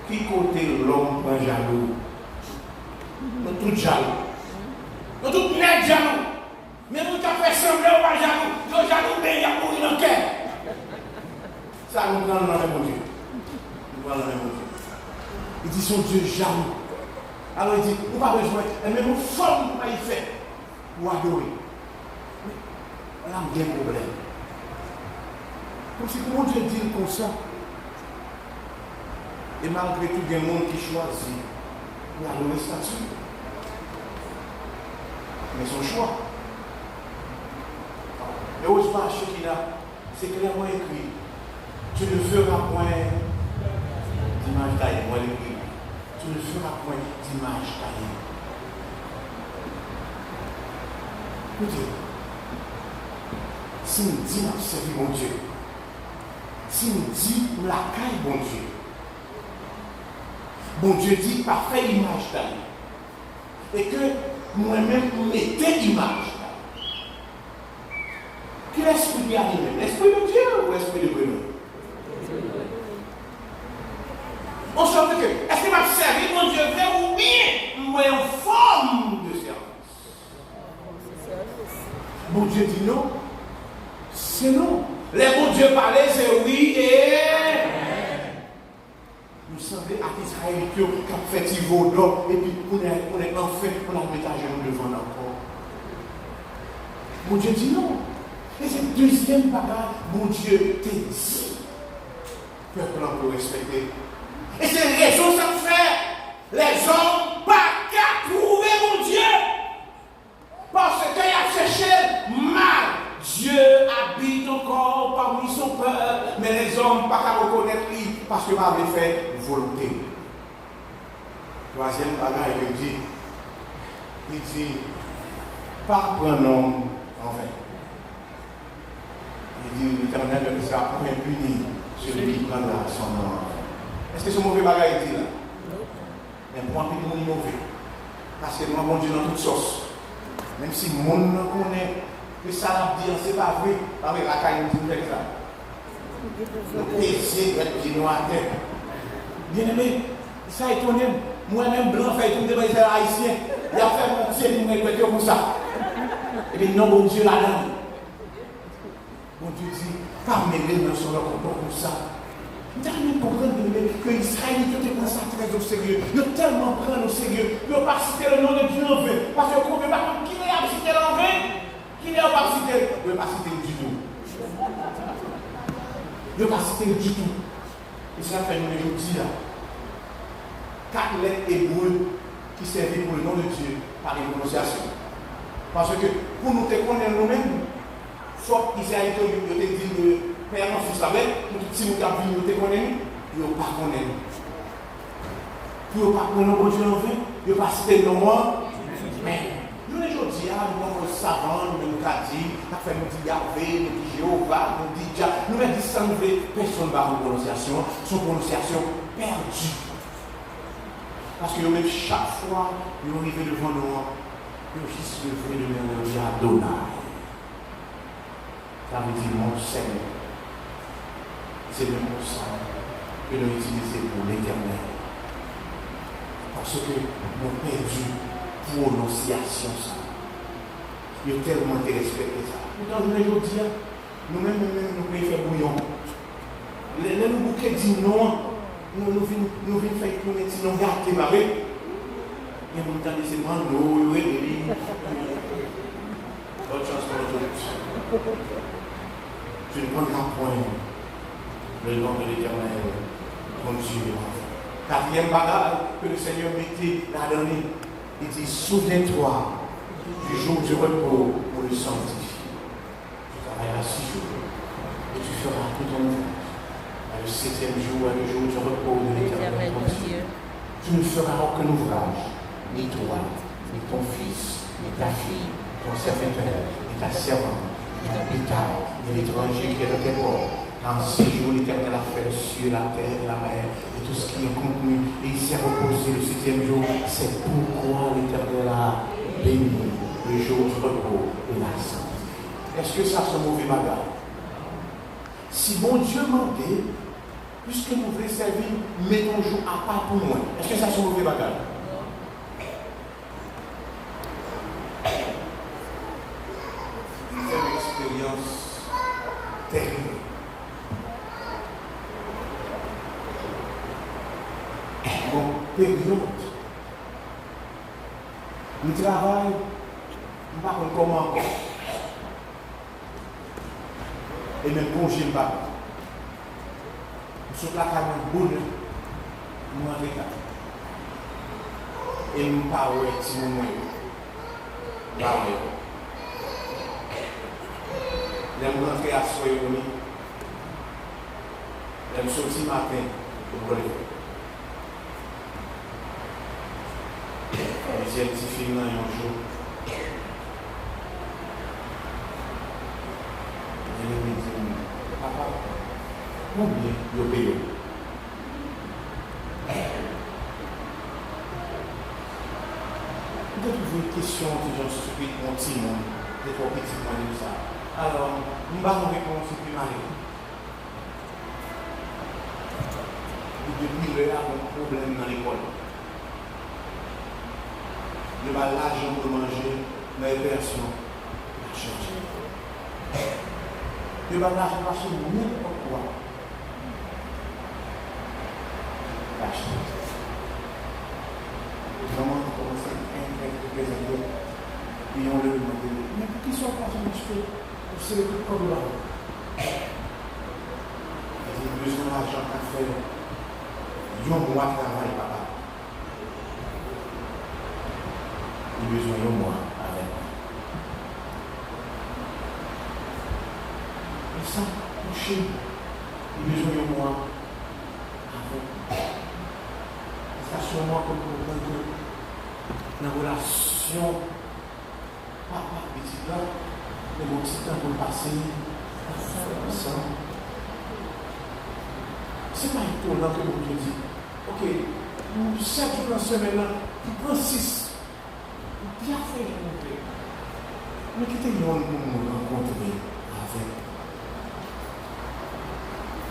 Qui côté l'homme prend jaloux? Nous tous jaloux. Nous tous net jaloux. Mais nous t'as fait sembler ou pas jaloux. Nous jaloux, mais il y a pour une enquête. Ça nous prend dans le même Dieu. Nous prenons dans le même Dieu. Il dit son Dieu jaloux. Alors il dit, on va besoin, mais nous sommes pour y faire, pour adorer. on a un bien problème. Comme si comment Dieu dit comme ça. Et malgré tout, il y a des gens qui choisissent la donner statut. Mais son choix. Et heureusement, c'est clairement écrit. Tu ne feras point d'image taillée. Moi, l'écrit. Tu ne feras point d'image taillée. Écoutez, si nous disons observer mon Dieu, si nous disons la caille bon Dieu, bon Dieu dit parfait image taillée. Et que moi-même mettez l'image. Quel esprit qui arrive? L'esprit de Dieu ou l'esprit de Bruno? On se dit que, est-ce que m'a servi mon Dieu vrai ou bien moi en forme de service? Bon Dieu dit non, c'est non. Les bon Dieu parlaient, c'est oui et nous semblons à Israël qui a fait Tivodo et puis on est enfin, on a mis à genoux devant encore. Mon Dieu dit non. Et c'est le deuxième bagage, mon Dieu te dit. Peuple peut respecter. Et c'est la raison ça fait. Les hommes pas qu'à trouver mon Dieu. Parce qu'il a cherché mal. Dieu habite encore parmi son peuple. Mais les hommes pas qu'à reconnaître lui. Parce qu'il m'avait fait volonté. Troisième bagage, il dit, pas pour un homme en vain. Il dit, l'Éternel ne sera point puni celui qui prendra son nom. Est-ce que ce mauvais bagage dit là? Mais pour un peu de monde mauvais. Parce que moi, mon Dieu, dans toute sauce. Même si le monde ne connaît que ça l'a dit, c'est pas vrai. Avec la caille, nous disons ça. Le péché va être noir à terre. Bien aimé, ça étonne. Moi-même, blanc, fait tout devant les haïtiens. Il a fait mon Dieu, il m'a dit comme ça. Et bien, non, mon Dieu, là-dedans. Mon Dieu dit, pas mêler dans son comportement comme ça. Vous devez comprendre que Israël était comme ça très au sérieux. Ils ont tellement pris au sérieux. Ils n'ont pas cité le nom de Dieu en vain. Parce que vous ne pouvez pas qui n'a pas cité en vain. Qui n'a pas cité? Ils n'ont pas cité du tout. Ils n'ont pas cité du tout. Et ça fait une aujourd'hui là. 4 lettres hébreux qui servaient pour le nom de Dieu par les prononciations. Parce que pour nous te connaître nous-mêmes, soit Israël te dit de Père en fils avec, si nous avons vu, nous te connaissons, nous ne pas connaître. Nous ne pas connaître bon Dieu en vain, nous ne pas citer le nom. Mais nous les aujourd'hui, nous sommes savants, nous nous avons dit, nous dit Yahvé, nous dit Jéhovah, nous dit Jah, nous avons dit sans nous, personne ne va avoir prononciation, son prononciation perdue. Parce que même chaque fois, nous arrivons devant nous, nous juste levé de nous dire Adonai. Ça veut dire mon Seigneur. C'est le mot ça que nous utilisons pour l'Éternel. Parce que nous avons perdu prononciation ça. Nous avons tellement respecté ça. Dans le jour dire, nous-mêmes, nous pouvons faire bouillon. Les bouquets disent non, nous venons faire tout le monde, nous gâter ma vie. Il y a mon temps de se demander, nous, bonne chance pour nous. Je ne prendrai point le nom de l'Éternel, mon Dieu. Quatrième bagage que le Seigneur mettait là-dedans, il dit, souviens-toi du jour du repos pour le sanctifier. Tu travailleras 6 jours et tu feras tout ton ouvrage. Le 7e jour est le jour du repos de l'Éternel, mon Dieu. Tu ne feras aucun ouvrage, ni toi, ni ton fils, ni ta fille, ton serviteur, ni ta servante, ni ton bétail, ni l'étranger qui est dans tes ports. En 6 jours, l'Éternel a fait le ciel, la terre, la mer, et tout ce qui est contenu. Et il s'est reposé le 7e jour. C'est pourquoi l'Éternel a béni le jour du repos et l'a sanctifié. Est-ce que ça, c'est un mauvais bagage? Si mon Dieu m'a dit, puisque nous voulons servir, mettons jour à part pour moi. Est-ce que ça, c'est un mauvais bagage? C'est une expérience terrible. Période. Nous travaillons, nous ne savons pas comment encore. Et même congé pas. Nous sommes là quand même bonne. Nous en état. Et nous pas ouais si nous moyen. Là ouais. Les rentrer à soyoni. Les sorti matin pour voler. J'ai un petit film là un jour. Je me dis, papa, combien vous payez? Peut-être que vous avez une question qui j'en suis mon petit monde, des trois petits mots de ça. Alors, nous allons répondre sur plus malin. Depuis là, on a un problème dans l'école. Le bas l'argent pour manger, mais personne n'a changé. Le bas l'argent pour acheter n'importe quoi. L'acheter. Vraiment, on commence à présenter. Puis on le demande. Mais qui sont pas en acheter? C'est le truc comme là. Il a besoin d'argent à faire. Il y a un mois de travail, papa. Il a besoin de moi avec moi. Et ça, toucher, il a besoin de moi avec moi. C'est sûrement comme pour que dans la relation, papa, petit là, le bon petit temps pour le passer, ensemble. C'est pas étonnant que vous me dites, ok, 7 jours dans la semaine, tu prends 6. Bien fait, mais qui était long pour nous rencontrer avec.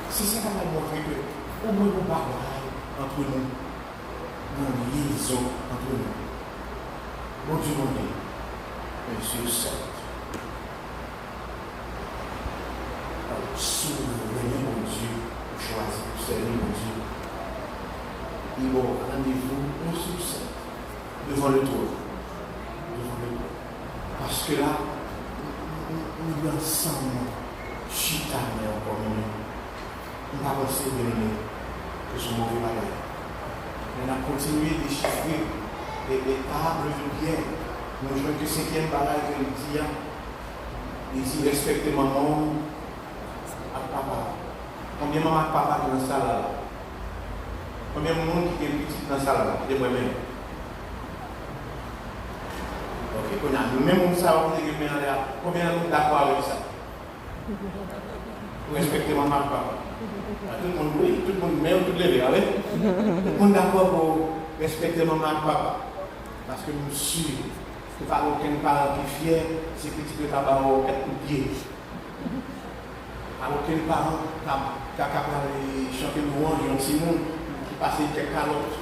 C'est ça qui m'a montré que au moins nous parlons entre nous, dans liaison entre nous. Bon Dieu, mon Dieu, Monsieur Saint. Souverain, mon Dieu, choisi pour servir mon Dieu. Il va rendez-vous un succès devant le trône. Parce que là, nous ensemble, chitaner en communion. On va penser que ce mauvais bagage. On a continué de chiffrer les tables de pierre. Nous jouons que 5e bagage que nous disons. Il dit respectez maman et papa. Combien de maman et papa dans la salle là? Combien de monde qui est petit dans la salle là? C'est moi-même. Ok, nous-mêmes, on sait combien de monde d'accord avec ça. Pour respecter maman et papa. Tout le monde, oui, tout le monde, même tout le monde, tout le monde d'accord pour respecter maman et papa. Parce que nous sommes, il n'y a pas aucun parent qui est fier, c'est petit que tu as 4 coups de pied. Aucun parent qui a capable de chanter louange, il y a un petit monde qui passe quelques calottes.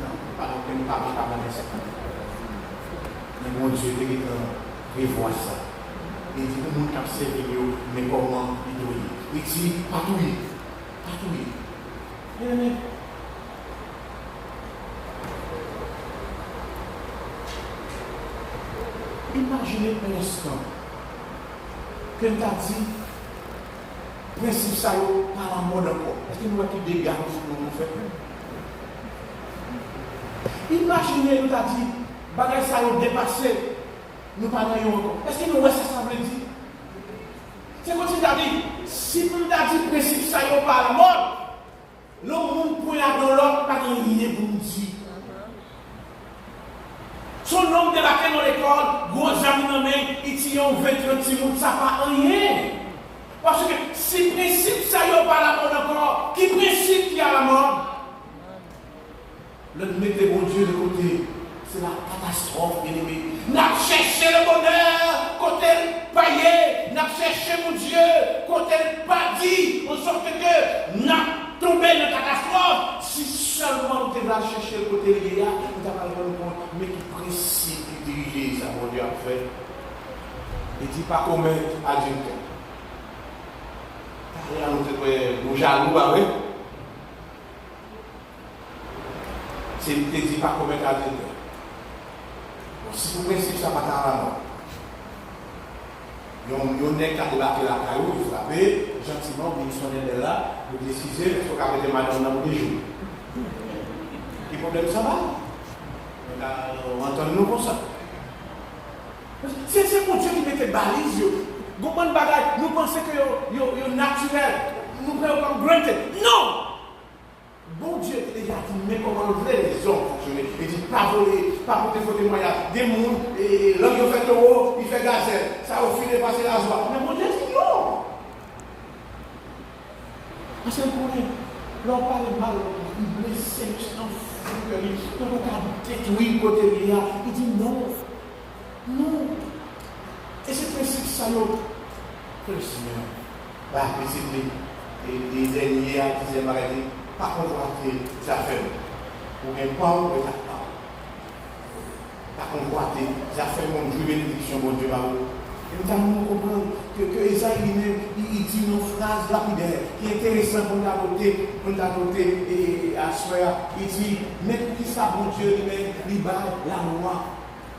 Non, pas aucun parent qui a capable de faire ça. Mais mon Dieu, il revoit ça. Il dit que nous avons servi, mais comment il doit y. Il dit, pas tout y. Pas tout y. Imaginez un instant que tu as dit, principe ça, par la mode encore. Est-ce que nous avons des dégâts nous fait? Imaginez, nous avons dit, bagay ça a dépassé, nous parlons encore. Est-ce que nous voyons ça veut dire? C'est comme si tu as dit, si nous avons dit principe ça y par la mode, le monde pour la dans l'autre, pas de lié pour nous dire. Son homme de la dans l'école, gros amis dans main, il tient 20-30 minutes, ça pas rien. Parce que si principe ça y par la mode encore, qui principe qui a la mode? Le mettez bon Dieu de côté. C'est la catastrophe, bien aimé. N'a cherché le bonheur, côté paillé, n'a cherché mon Dieu, côté pas dit, en sorte que n'a tombé dans la catastrophe. Si seulement tu vas chercher le côté lié, tu n'as pas le bon compte, mais qui principe qui dirige ça, mon Dieu a fait. Il dit pas comment adulte. Nous jaloux avec. C'est ne te dit pas comment adulte. Si vous pensez que ça va être à la mort, Yon n'est qu'à débarquer la caillou, il frappait, gentiment, il sonnait de là, vous décisez, est-ce qu'on va mettre madame dans les jours. Quel problème ça va? On entend nous comme ça. C'est mon Dieu qui met des balises. Nous pensons que c'est naturel. Nous prenons comme granted. Non! Bon Dieu déjà dit, mais comment les hommes fonctionner? Il dit, pas voler, pas porter faux témoignage. Des moules, et l'homme qui fait taureau, il fait gazelle. Ça au fil de passer la joie. Mais mon Dieu dit non! Parce que l'on parle mal, il blesse, on va détruire côté de là. Il dit non. Non. Et c'est principe ça, que le Seigneur va discipliner. Et les derniers à qui s'est marié, pas convoiter les affaires. Ou bien pas, ou bien pas. Pas convoiter les affaires, mon Dieu, bénédiction, mon Dieu, et nous comprenons que Esaïe il dit une phrase lapidaire qui est intéressante pour nous noter et à soi. Il dit, mais pour qui ça, mon Dieu, il bat la loi.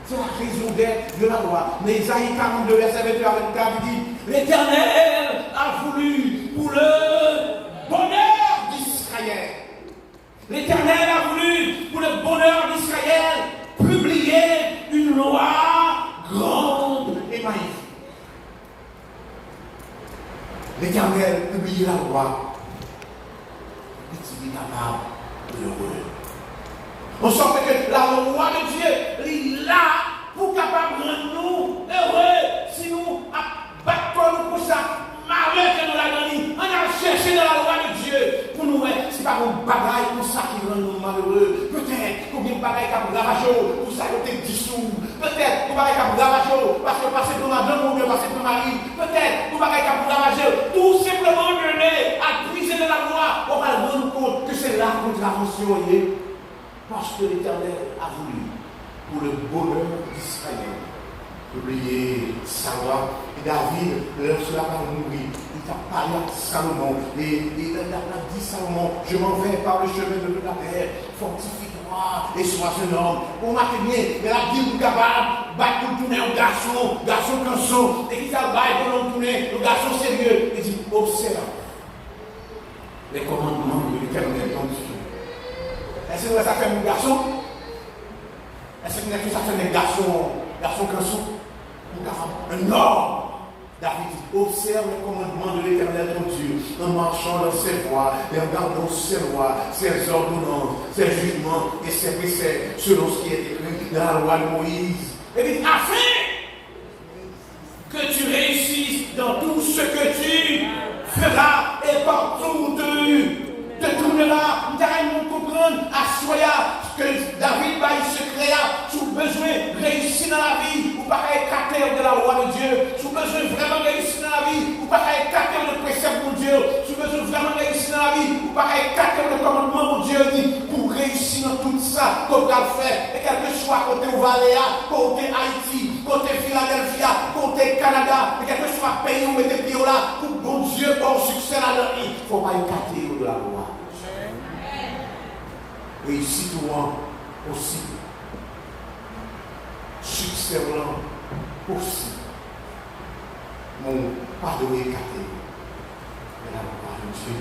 C'est la raison d'être de la loi. Mais Esaïe 42, verset 21 à 24, il dit, l'Éternel a voulu pour le bonheur d'Israël. L'Éternel a voulu pour le bonheur d'Israël publier une loi grande et magnifique. L'Éternel publie la loi. Il est capable de l'heureux. On sent que la loi de Dieu est là pour capable de rendre nous heureux. Si nous battons pour ça, malheur que nous l'avons donné, on a cherché dans la loi de Dieu pour nous. C'est pas un bagaille pour ça qui rend nous malheureux. Peut-être qu'on a un bagaille qui a ravagé pour ça qu'on est dissous. Peut-être qu'on a un bagaille qui a ravagé parce que passer pour madame ou bien passer pour mari. Peut-être qu'on a un bagaille qui a ravagé tout simplement donné à briser de la loi. On va rendre compte que c'est là qu'on contravention. Parce que l'Éternel a voulu, pour le bonheur d'Israël, publier sa loi. Et David, lorsqu'il a mourir, il a parlé à Salomon. Et il a dit Salomon, je m'en vais par le chemin de toute la terre, fortifie-toi et sois un homme. On m'a fait bien, mais la Bible est capable, battre pour tourner un garçon canson, et qui t'a baillé pour tourner, un garçon sérieux. Il dit, observe les commandements de l'Éternel, ton Dieu. Est-ce que ça fait un garçon? Est-ce que ça fait un garçon canson? Un homme. David dit, observe les commandements de l'Éternel ton Dieu, en marchant dans ses voies, et en gardant ses lois, ses ordonnances, ses jugements et ses préceptes, selon ce qui est écrit dans la loi de Moïse. Et dit, afin que tu réussisses dans tout ce que tu feras et partout où tu te tourneras, nous comprendre à soya que David va se créer sous besoin de réussir dans la vie, ou pas écarter de la loi de Dieu, sous besoin vraiment de réussir dans la vie, ou pas écarter le précepte de Dieu, sous besoin vraiment de réussir dans la vie, ou pas écarter le commandement de Dieu dit pour réussir dans tout ça qu'on va faire, et quel que soit côté Valéa, côté Haïti, côté Philadelphia, côté Canada, et quel que soit pays où mettez pieds là, pour bon Dieu, bon succès là-dedans, il ne faut pas écarter de la loi. Réussite-moi possible. Succès possible. Mon pardon écarté de la loi de Dieu.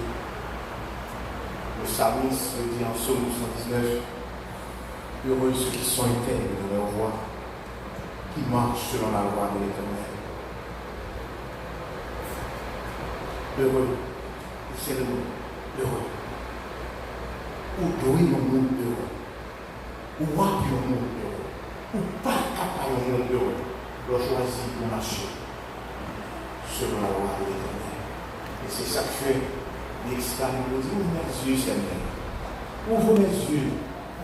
Le psalmiste dit en psaume 119, heureux ceux qui sont intègres de leur voie, qui marchent selon la loi de l'Éternel. Heureux, c'est le mot, heureux. Ou doit le monde heureux, ou voir le monde heureux, ou pas capable le monde heureux, le choisir pour marcher selon la loi de l'Éternel. Et c'est ça que fait l'exclame, il dit, ouvre mes yeux, Seigneur, ouvre mes yeux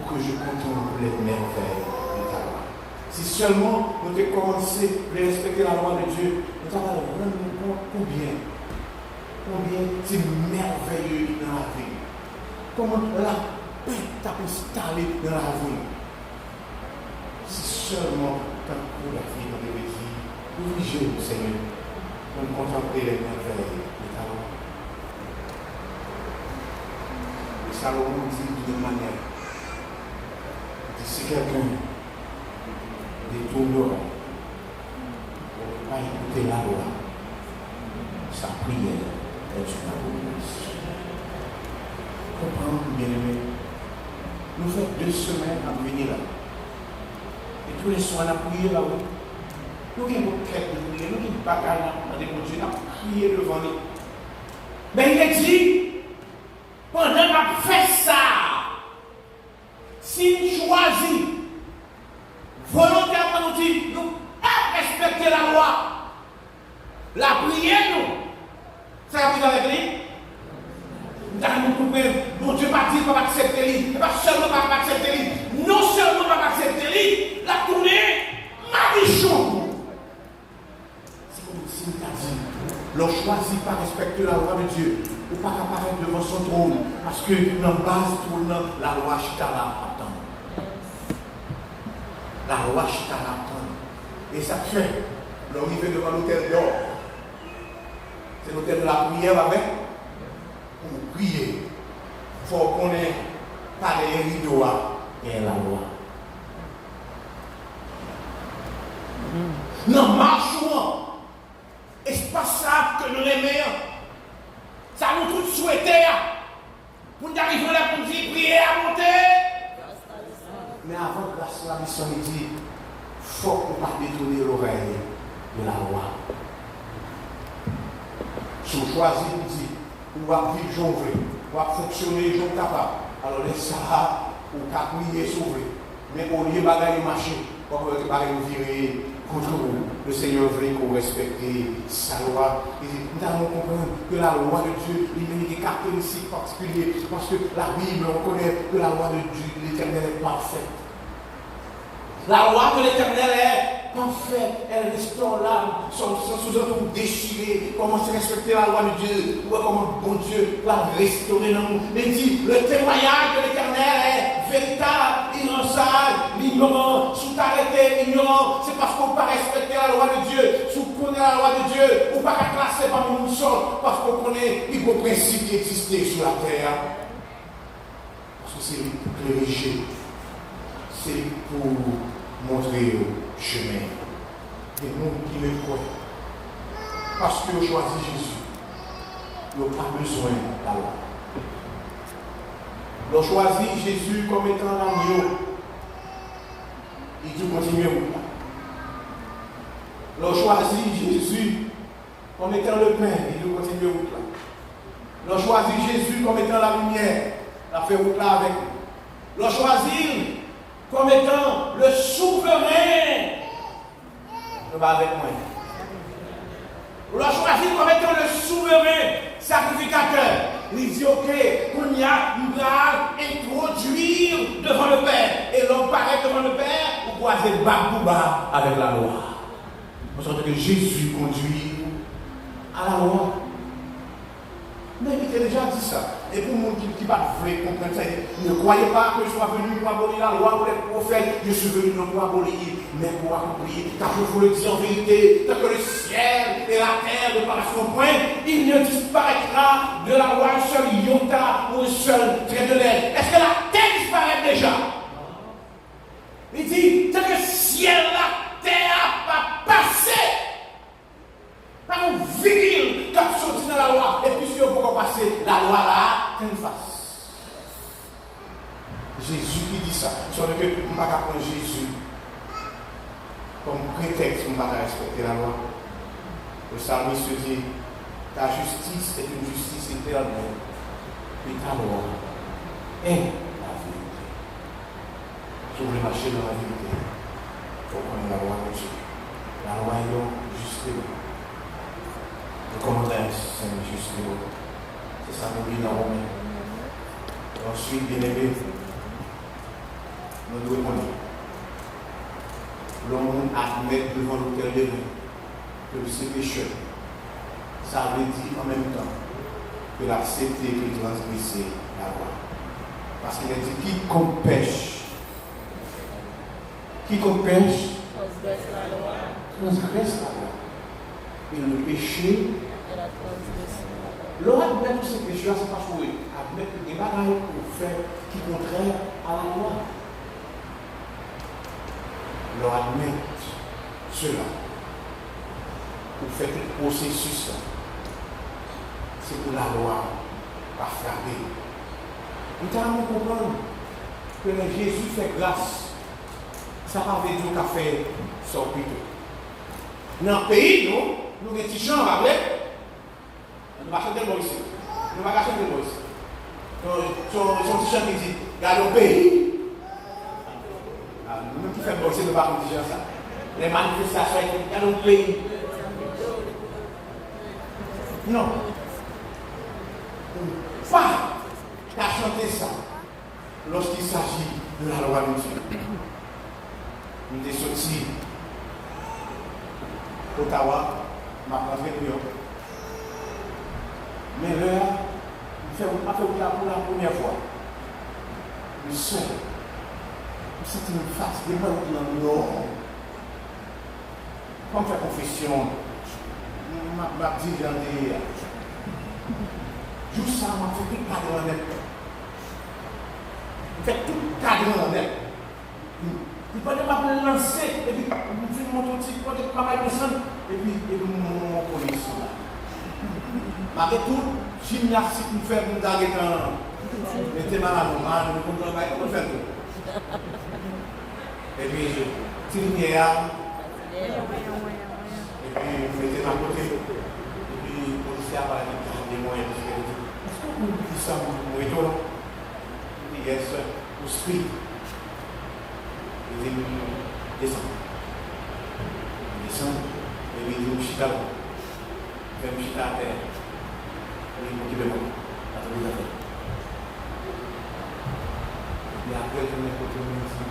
pour que je contemple les merveilles de ta loi. Si seulement nous devons commencer à respecter la loi de Dieu, nous allons rendre compte combien c'est merveilleux dans la vie. Comment la paix t'a installé dans la vie. Si seulement tant que la vie nous devait dire, obligez-nous, Seigneur, de contempler les merveilles de ta loi. Le Salomon dit d'une manière, il dit, si quelqu'un détournera pour ne pas écouter la loi, 2 semaines à venir là. Et tous les soirs, on a prié là-haut. Nous avons une quête de prier, nous avons une bagarre dans des Dieu, on a prié devant nous. Mais il est dit, pendant qu'on fait ça, si nous choisissons, volontairement nous dit, nous pas respecter la loi, la prière nous, ça va vous avec lui. Mon Dieu m'a dit qu'on va accepter lui, pas seulement pas accepter lui, non seulement pas accepter lui, la tournée m'a dit chaud. C'est comme si nous avons dit, l'on choisit pas respecter la loi de Dieu, ou pas apparaître devant son trône, parce que dans base trône, la loi chitala attend. La loi chitala attend. Et ça fait, l'on arrive devant l'hôtel d'or. C'est l'hôtel de la prière avec. Pour prier, il faut qu'on ait pas les rideaux et la loi. Non, marchons. Et c'est pas ça que nous aimons. Ça nous tous souhaiter. Pour nous arriver là pour nous dire prier à monter. Mais avant de passer la mission, il dit, il faut qu'on ne pas détourner l'oreille de la loi. Si on choisit, il dit, on va vivre, j'en veux, on va fonctionner, j'en capable. Alors, les ça, on va prier, sauver. Mais au lieu de bagailler marcher, on va virer contre nous. Le Seigneur veut qu'on respecte sa loi. Et nous allons comprendre que la loi de Dieu, il y a des caractéristiques particulières. Parce que la Bible, on connaît que la loi de Dieu, l'Éternel est parfaite. La loi de l'Éternel est parfaite, elle restaure l'âme, sans sous-entendre déchirer, comment se respecter la loi de Dieu, ou comment bon Dieu l'a restaurer dans nous. Mais il dit, le témoignage de l'Éternel est véritable, irréprochable, l'ignorant, sous t'arrêter, ignorant, c'est parce qu'on ne peut pas respecter la loi de Dieu, sous connaît la loi de Dieu, ou pas qu'à classer par nous seul, parce qu'on connaît les beaux principes qui existaient sur la terre. Parce que c'est lui pour corriger, c'est lui pour montrer le chemin. Et nous qui le croyons, parce que vous choisissez Jésus, nous n'avons pas besoin de la loi. Nous choisissons Jésus comme étant l'agneau. Il dit continuer. Nous choisissons Jésus comme étant le pain. Il dit continuer. Nous choisissons Jésus comme étant la lumière. La fait route là avec nous. Nous choisissons comme étant le souverain. Ne va avec moi. On l'a choisi comme étant le souverain sacrificateur. Il dit, ok, qu'on y a, nous va introduire devant le Père. Et l'on paraît devant le Père pour croiser bas avec la loi. En sorte que Jésus conduit à la loi. Mais il t'a déjà dit ça. Et pour le monde qui va comprendre ça, ne croyez pas que je sois venu pour abolir la loi ou les prophètes. Je suis venu non pour abolir, mais pour accomplir. Car je vous le dis en vérité, tant que le ciel et la terre ne paraissent son point, il ne disparaîtra de la loi un seul iota ou un seul trait de l'air. Est-ce que la terre disparaît déjà? Il dit, tant que le ciel et la terre va passer, par une viril qui a sorti dans la loi. Et puis si on peut passer la loi là, qu'elle fasse. Jésus qui dit ça. Sur le que on ne va pas prendre Jésus comme prétexte pour ne pas respecter la loi. Le psalmiste dit, ta justice est une justice éternelle. Et ta loi est la vérité. Si vous voulez marcher dans la vérité, il faut prendre la loi de Dieu. La loi est donc juste. Le commandant, c'est juste c'est ça nous dit dans Romain. Ensuite, bien aimé, nous devons connaître. L'homme admet devant l'autel de Dieu que c'est pécheur. Ça veut dire en même temps que l'accepter et que transgresser la loi. Parce qu'il a dit quiconque pêche. Quiconque pêche transgresse la loi. Et le péché, l'on admet tous ces péchés, c'est pas pour admettre des bagailles pour faire qui est contraire à la loi. L'on admet cela pour faire tout le processus. C'est pour la loi pas frapper. Nous allons comprendre que Jésus fait grâce. Ça ne veut dire qu'à faire sortir. Dans le pays, nous avons des petits champs avec. Nous ne pouvons pas chanter le ici. Nous ne pouvons pas chanter le ici. Son petit chant qui dit, regarde le pays. Nous qui faisons le ici, nous ne pouvons pas chanter ça. Les manifestations, regarde le pays. Non. Pas qu'à chanter ça lorsqu'il s'agit de la loi de Dieu. Nous sommes sortis Ottawa, ma rentrée New York. Mais là, nous faisons pour la première fois. Nous sommes une face de moi dans le nord. Comme faire confession, ma dit dans des. Juste ça, m'a fait tout cadre en net. Fait tout cadre en net. Il peut pas me lancer, et puis, je vais monter un petit peu de travail personne, et puis, mon police là. Malgré tout, gymnastique, nous faisons dans les temps, mettez ma maman, nous comptons pas, on fait tout. Et puis, Tilinéa, et puis, mettez ma côté, et puis, le policier a parlé des moyens de sécurité. Est-ce que vous dites ça, vous êtes là? Yes, au spirit. Il descend. Et puis il dit, chita là. Il fait chita à terre. Il dit, qui veut moi? Attendez, attendez. Et après, je me retrouve ici.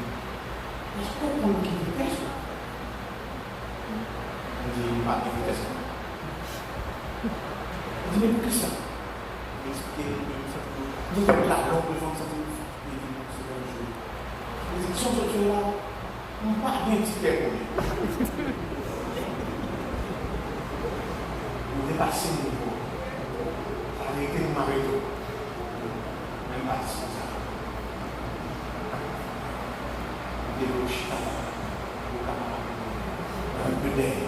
Est-ce qu'on prend qui vitesse? Il dit, pas de vitesse. Il dit, mais pour que ça? Il explique, il dit, la langue devant ça. Les élections de là n'ont pas bien ticket pour lui. Nous dépassons le niveau. Ça a été une marée d'eau. Même pas si ça. Des roches, un peu d'air.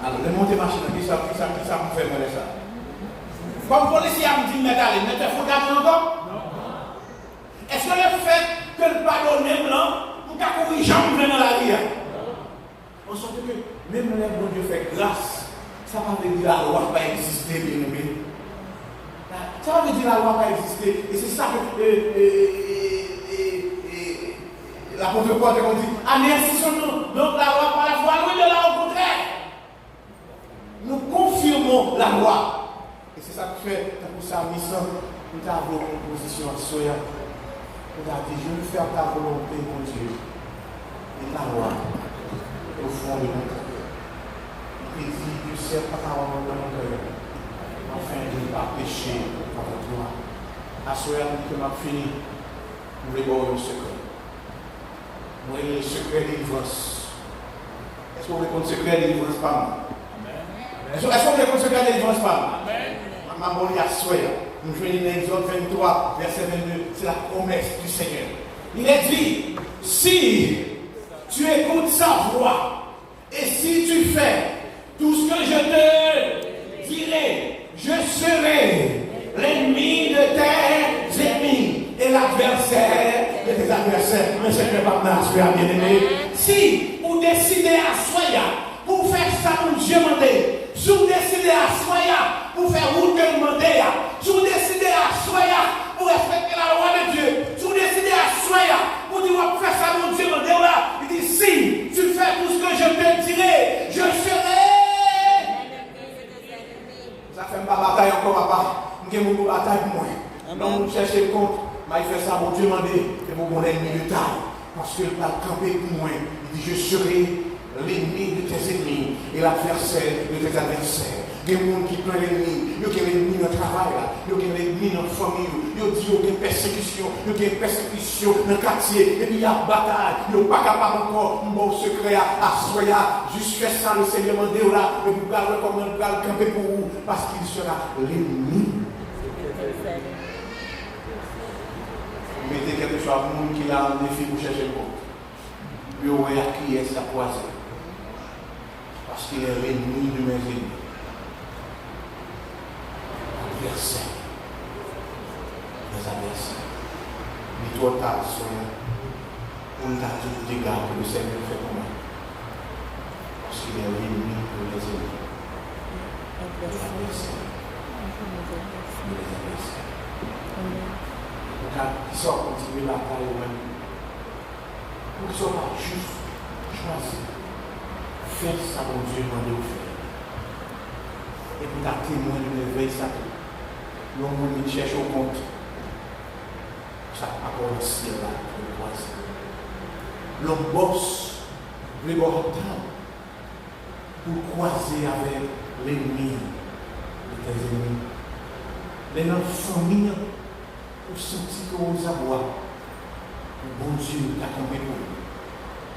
Alors, remontez ma machine, qui ça me fait moi ça? Comme le policier a dit, mais allez, mais tu fous encore? Non. Est-ce que le fait que le pardon même là, nous avons couru jamais dans la vie? On sent que même les bon Dieu fait grâce, ça va veut dire que la loi va exister, bien aimé. Ça veut dire que la loi va exister. Et c'est ça que l'apôtre Paul dit. Anéantissons-nous. Donc la loi par la foi, oui, de là au contraire. Nous confirmons la loi. Et c'est ça que fait, pour ça, nous avons une position à Soya. Nous avons dit, je veux faire ta volonté, mon Dieu. Et ta loi, au fond de mon cœur. Il dit, je ne sais pas ta volonté dans mon cœur, afin de ne pas pécher contre toi. À Soya, nous dit que m'a fini, nous voulons voir un secret. Nous voulons le secret de délivrance. Est-ce qu'on veut qu'on secret de délivrance par moi? Est-ce qu'on veut qu'on secret de délivrance par moi? Ma bonne Yahshua, nous venons dans Exode 23, verset 22, c'est la promesse du Seigneur. Il est dit, si tu écoutes sa voix, et si tu fais tout ce que je te dirai, je serai l'ennemi de tes ennemis et l'adversaire de tes adversaires. Mais Seigneur, papa, bien aimé. Si vous décidez à soya pour faire ça, pour Dieu demander, si vous décidez à soya pour faire route que vous demandez, si vous décidez à soya pour respecter la loi de Dieu, si vous décidez à soya pour dire pour faire ça, pour Dieu demander, il dit si tu fais tout ce que je te dirai, je serai. Ça fait ma bataille encore, papa. Nous avons une bataille pour moi. Non, nous cherchons le compte. Mais il fait ça, mon Dieu m'a dit, c'est mon ennemi de taille. Parce qu'il va camper pour moi. Il dit, je serai l'ennemi de tes ennemis et l'adversaire de tes adversaires. Des gens qui prennent l'ennemi, il y a l'ennemi dans le travail, il y a l'ennemi dans la famille, il y a des persécutions, dans le quartier, et puis il y a bataille, il n'y a pas capable encore, un bon secret à soya, juste faire ça, le Seigneur m'a dit là, et vous parlez comme un bras camper pour vous, parce qu'il sera l'ennemi. Mettez quelque chose à monde qui a un défi pour chercher le compte. Puis on va qui est sa poison. Parce qu'il est l'ennemi de mes ennemis. Adversaire mes adversaires. Mais toi, t'as soin pour nous tout le dégâts que le Seigneur fait pour moi. Parce qu'il est l'ennemi pour les ennemis. Les adversaires. Les adversaires. Quand ils sont continués la bataille, pour qu'ils soient pas juste choisis, faire ça mon Dieu m'a dit de faire. Et pour ta témoin de l'éveil, ça l'homme qui cherche au compte. Ça apporte le ciel là pour le croiser. L'homme bosse, le bon temps, pour croiser avec l'ennemi de tes ennemis. Les notre famille, pour sentir qu'on nous aboie. Le bon Dieu t'accompagne pour nous.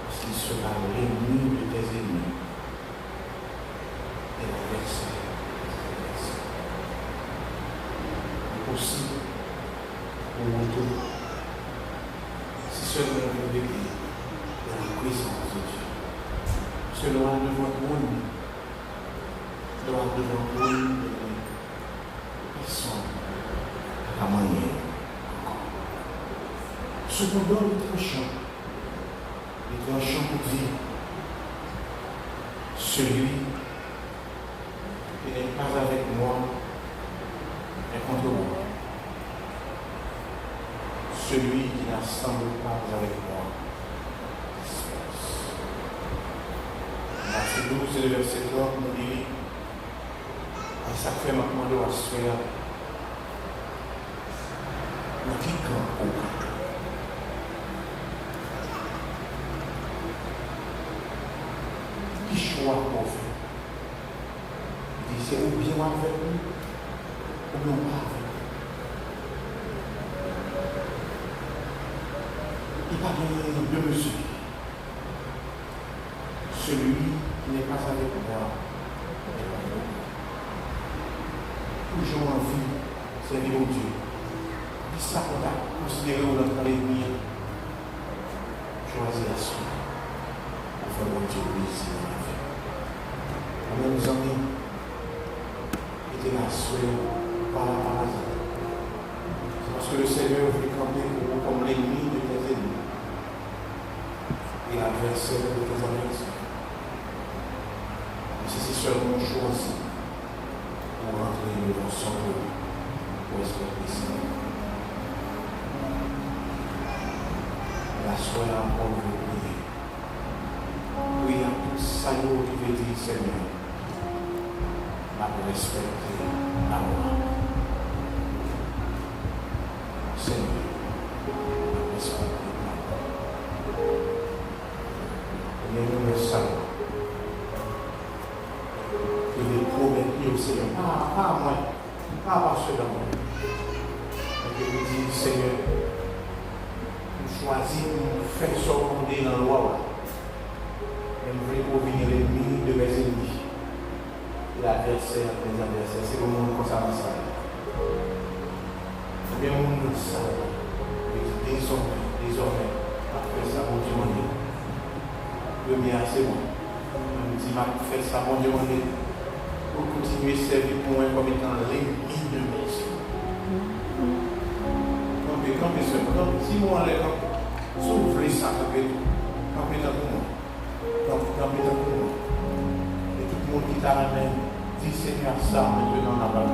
Parce qu'il sera l'ennemi de tes ennemis. Et l'adversaire. Possible pour nous. Si seulement nous vivons dans la présence de Dieu. Selon devant nous, devant nous, personne n'a moyen encore. Cependant, l'étrange pour dire celui qui n'est pas avec moi est contre moi. Celui qui n'assemble pas avec moi disperse. Verset 12 et le verset 30 nous dit, et ça fait maintenant de la sphère, nous quittons au camp. Qui choix pour faire? Il dit, c'est ou bien avec nous, ou non pas avec nous. Il n'y a pas de mesure. Celui qui n'est pas avec moi est avec moi. Toujours en vie, c'est mon Dieu. Il ça qu'on a considéré notre ennemi. Choisis la suite. Afin mon Dieu plaisir dans la vie. Amen, nos amis. Était la suite par la parasite. C'est parce que le Seigneur veut camper pour vous comme l'ennemi de tes ennemis. Et l'adversaire de tes adversaires. Mais si c'est seulement choisi pour rentrer dans son rôle, pour espérer ça. La soirée encore vous prier. Oui, à tout salaud qui veut dire Seigneur, m'a respecté la loi. Seigneur, m'a respecté la loi. Et nous le savons. Que les promesses au Seigneur, pas moi, pas parce que moi. Mais que vous dites, Seigneur, nous choisissons, nous faisons sortir dans la loi. Et nous voulons venir l'ennemi de mes ennemis. Et l'adversaire de mes adversaires. C'est le monde comme ça, ça. C'est bien le monde ça. Désormais, après ça, mon Dieu, mon Dieu. Le mien, c'est moi. Je me dis, m'a fait ça, mon Dieu, mon Dieu. Pour continuer à servir pour moi comme étant l'ennemi de mes yeux. Campez seulement. Si moi, si vous voulez ça, campez dans pour moi. Campez dans pour moi. Et tout le monde qui t'a ramené, dit Seigneur, ça, maintenant, on n'a pas le